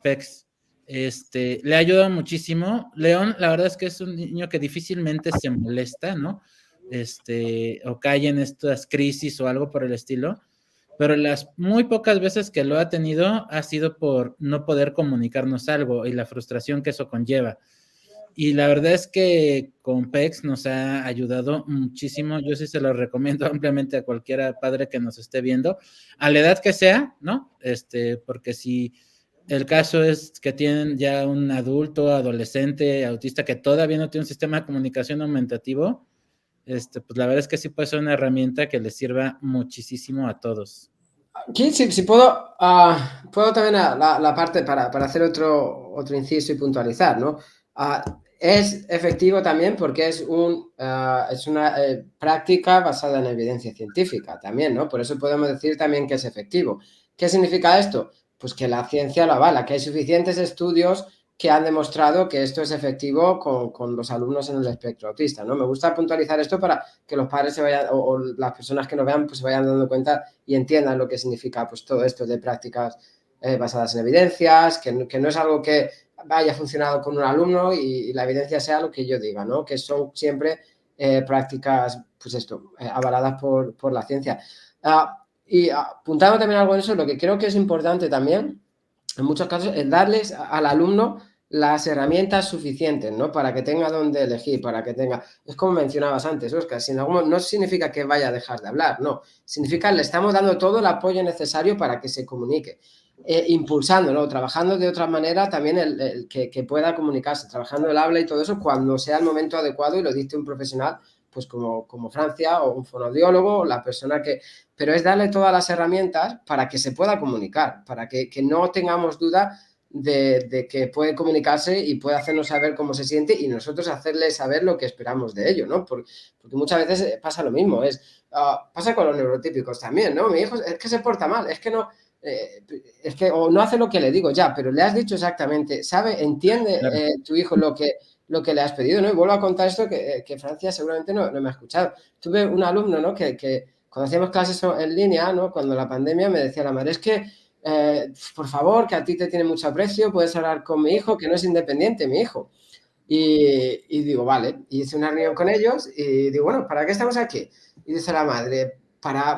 PEX. Le ha ayudado muchísimo. León, la verdad es que es un niño que difícilmente se molesta, ¿no? O cae en estas crisis o algo por el estilo, pero las muy pocas veces que lo ha tenido ha sido por no poder comunicarnos algo y la frustración que eso conlleva. Y la verdad es que con PEX nos ha ayudado muchísimo. Yo sí se lo recomiendo ampliamente a cualquier padre que nos esté viendo, a la edad que sea, ¿no? Porque si el caso es que tienen ya un adulto, adolescente, autista que todavía no tiene un sistema de comunicación aumentativo, pues la verdad es que sí puede ser una herramienta que les sirva muchísimo a todos. Aquí, si puedo, puedo también la parte para hacer otro inciso y puntualizar, ¿no? Es efectivo también porque es una práctica basada en evidencia científica también, ¿no? Por eso podemos decir también que es efectivo. ¿Qué significa esto? Pues que la ciencia lo avala, que hay suficientes estudios que han demostrado que esto es efectivo con los alumnos en el espectro autista, ¿no? Me gusta puntualizar esto para que los padres se vayan, o las personas que nos vean, pues se vayan dando cuenta y entiendan lo que significa pues todo esto de prácticas basadas en evidencias, que no es algo que haya funcionado con un alumno y la evidencia sea lo que yo diga, ¿no? Que son siempre prácticas, pues esto, avaladas por la ciencia. Y apuntando también algo en eso, lo que creo que es importante también, en muchos casos, es darles al alumno las herramientas suficientes, ¿no? Para que tenga donde elegir, para que tenga... Es como mencionabas antes, Óscar, no significa que vaya a dejar de hablar, no. Significa que le estamos dando todo el apoyo necesario para que se comunique. Impulsándolo, trabajando de otra manera también que pueda comunicarse, trabajando el habla y todo eso cuando sea el momento adecuado y lo dicte un profesional, pues como Francia o un fonoaudiólogo o la persona que... Pero es darle todas las herramientas para que se pueda comunicar, para que no tengamos duda de que puede comunicarse y puede hacernos saber cómo se siente y nosotros hacerle saber lo que esperamos de ello, ¿no? Porque muchas veces pasa lo mismo, pasa con los neurotípicos también, ¿no? Mi hijo es que se porta mal, es que no... es que o no hace lo que le digo ya, pero le has dicho exactamente, sabe, entiende Claro. tu hijo lo que le has pedido, ¿no? Y vuelvo a contar esto que Francia seguramente no me ha escuchado. Tuve un alumno, ¿no? Que cuando hacíamos clases en línea, ¿no? Cuando la pandemia me decía la madre, es que por favor, que a ti te tiene mucho aprecio, puedes hablar con mi hijo, que no es independiente, mi hijo. Y digo, vale, y hice una reunión con ellos y digo, bueno, ¿para qué estamos aquí? Y dice la madre,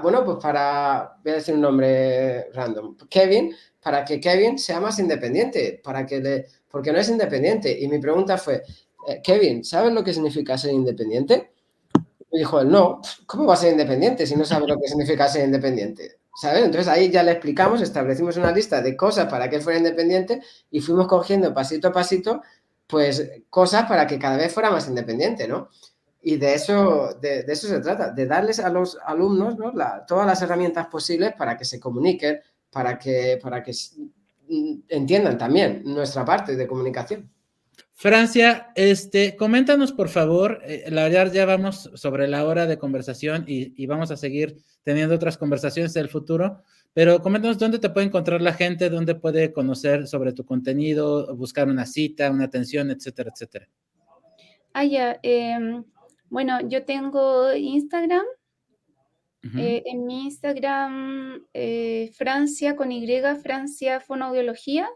bueno, pues voy a decir un nombre random, Kevin, para que Kevin sea más independiente, porque no es independiente. Y mi pregunta fue, Kevin, ¿sabes lo que significa ser independiente? Y dijo él, no, ¿cómo va a ser independiente si no sabe lo que significa ser independiente? ¿Sabes? Entonces ahí ya le explicamos, establecimos una lista de cosas para que él fuera independiente y fuimos cogiendo pasito a pasito, pues cosas para que cada vez fuera más independiente, ¿no? Y de eso se trata, de darles a los alumnos, ¿no? Todas las herramientas posibles para que se comuniquen, para que entiendan también nuestra parte de comunicación. Francia, coméntanos por favor, la verdad ya vamos sobre la hora de conversación y vamos a seguir teniendo otras conversaciones del futuro, pero coméntanos dónde te puede encontrar la gente, dónde puede conocer sobre tu contenido, buscar una cita, una atención, etcétera, etcétera. Ya, bueno, yo tengo Instagram. En mi Instagram, Francia con Y, Francia Fonoaudiología.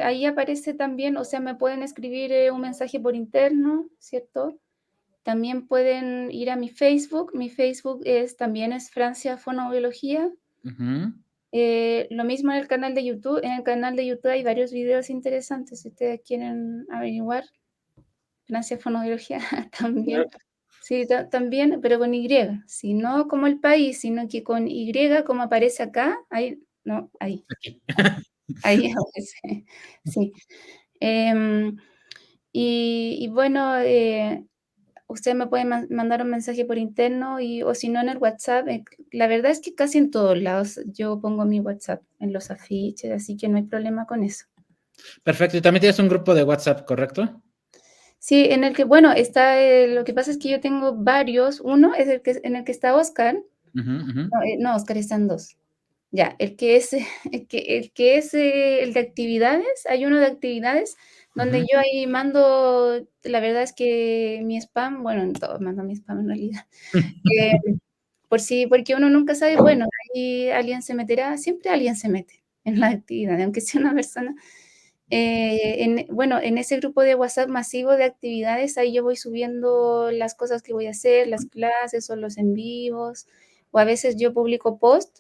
Ahí aparece también, o sea, me pueden escribir un mensaje por interno, ¿cierto? También pueden ir a mi Facebook también es Francia Fonoaudiología. Lo mismo en el canal de YouTube. En el canal de YouTube hay varios videos interesantes, si ustedes quieren averiguar. Francia Fonoaudiología también. Claro. Sí, también, pero con Y. Si no como el país, sino que con Y, como aparece acá, ahí, no, ahí. Aquí. Ahí aparece, sí. Y bueno, usted me puede mandar un mensaje por interno o si no en el WhatsApp. La verdad es que casi en todos lados yo pongo mi WhatsApp en los afiches, así que no hay problema con eso. Perfecto, y también tienes un grupo de WhatsApp, ¿correcto? Sí, en el que, bueno, está, lo que pasa es que yo tengo varios. Uno es en el que está Oscar. No, Oscar están dos. Ya, el que es el de actividades, hay uno de actividades donde yo ahí mando, la verdad es que mi spam, bueno, en todo mando mi spam en realidad. Porque uno nunca sabe, bueno, ahí alguien se meterá, siempre alguien se mete en la actividad, aunque sea una persona. Bueno, en ese grupo de WhatsApp masivo de actividades, ahí yo voy subiendo las cosas que voy a hacer, las clases o los en vivos, o a veces yo publico post,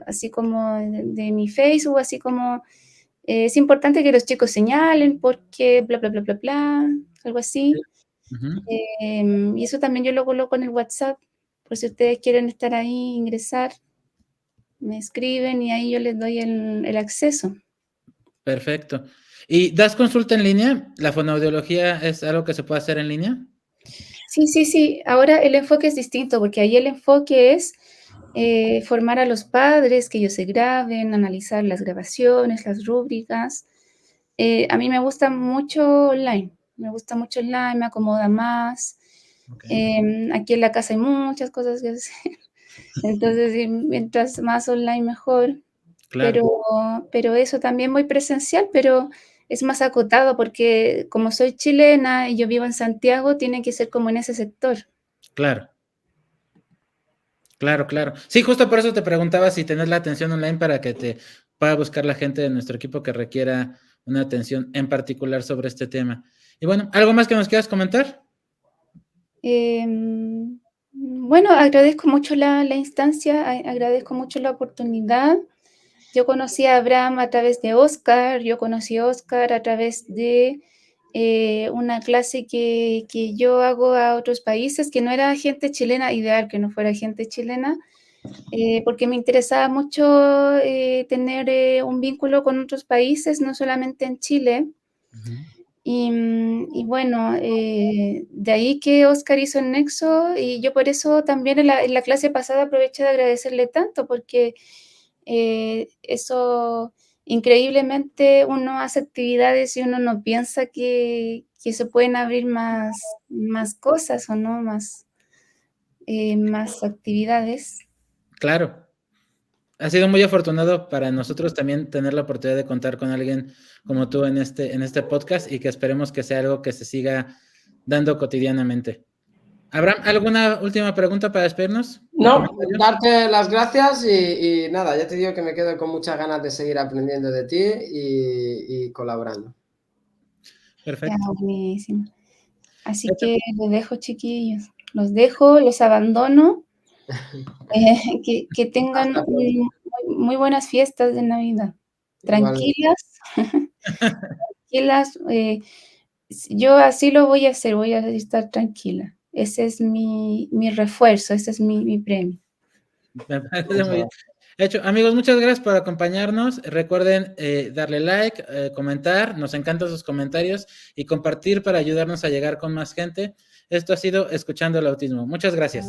así como de mi Facebook, así como es importante que los chicos señalen porque bla, bla, bla, bla, bla, algo así. Y eso también yo lo coloco en el WhatsApp, por si ustedes quieren estar ahí, ingresar, me escriben y ahí yo les doy el acceso. Perfecto. ¿Y das consulta en línea? ¿La fonoaudiología es algo que se puede hacer en línea? Sí. Ahora el enfoque es distinto, porque ahí el enfoque es formar a los padres, que ellos se graben, analizar las grabaciones, las rúbricas. A mí me gusta mucho online, me acomoda más. Okay. Aquí en la casa hay muchas cosas que hacer, entonces mientras más online mejor. Claro. Pero eso también voy presencial, pero es más acotado porque como soy chilena y yo vivo en Santiago, tiene que ser como en ese sector. Claro. Sí, justo por eso te preguntaba si tenés la atención online para que te pueda buscar la gente de nuestro equipo que requiera una atención en particular sobre este tema. Y bueno, ¿algo más que nos quieras comentar? Bueno, agradezco mucho la instancia, agradezco mucho la oportunidad. Yo conocí a Abraham a través de Oscar, yo conocí a Oscar a través de una clase que yo hago a otros países, que no era gente chilena, ideal que no fuera gente chilena, porque me interesaba mucho tener un vínculo con otros países, no solamente en Chile. Y bueno, de ahí que Oscar hizo el nexo y yo por eso también en la clase pasada aproveché de agradecerle tanto, porque eso increíblemente uno hace actividades y uno no piensa que se pueden abrir más cosas o no, más actividades. Claro. Ha sido muy afortunado para nosotros también tener la oportunidad de contar con alguien como tú en este podcast y que esperemos que sea algo que se siga dando cotidianamente. Abraham, ¿alguna última pregunta para despedirnos? No, darte las gracias y nada, ya te digo que me quedo con muchas ganas de seguir aprendiendo de ti y colaborando. Perfecto. Ya, buenísimo. Así que los dejo, chiquillos. Los dejo, los abandono. Que tengan muy buenas fiestas de Navidad. Tranquilas. Tranquilas. Yo así lo voy a hacer, voy a estar tranquila. Ese es mi refuerzo, ese es mi premio. Me parece muy bien. Hecho, amigos, muchas gracias por acompañarnos. Recuerden darle like, comentar, nos encantan sus comentarios y compartir para ayudarnos a llegar con más gente. Esto ha sido Escuchando el Autismo. Muchas gracias.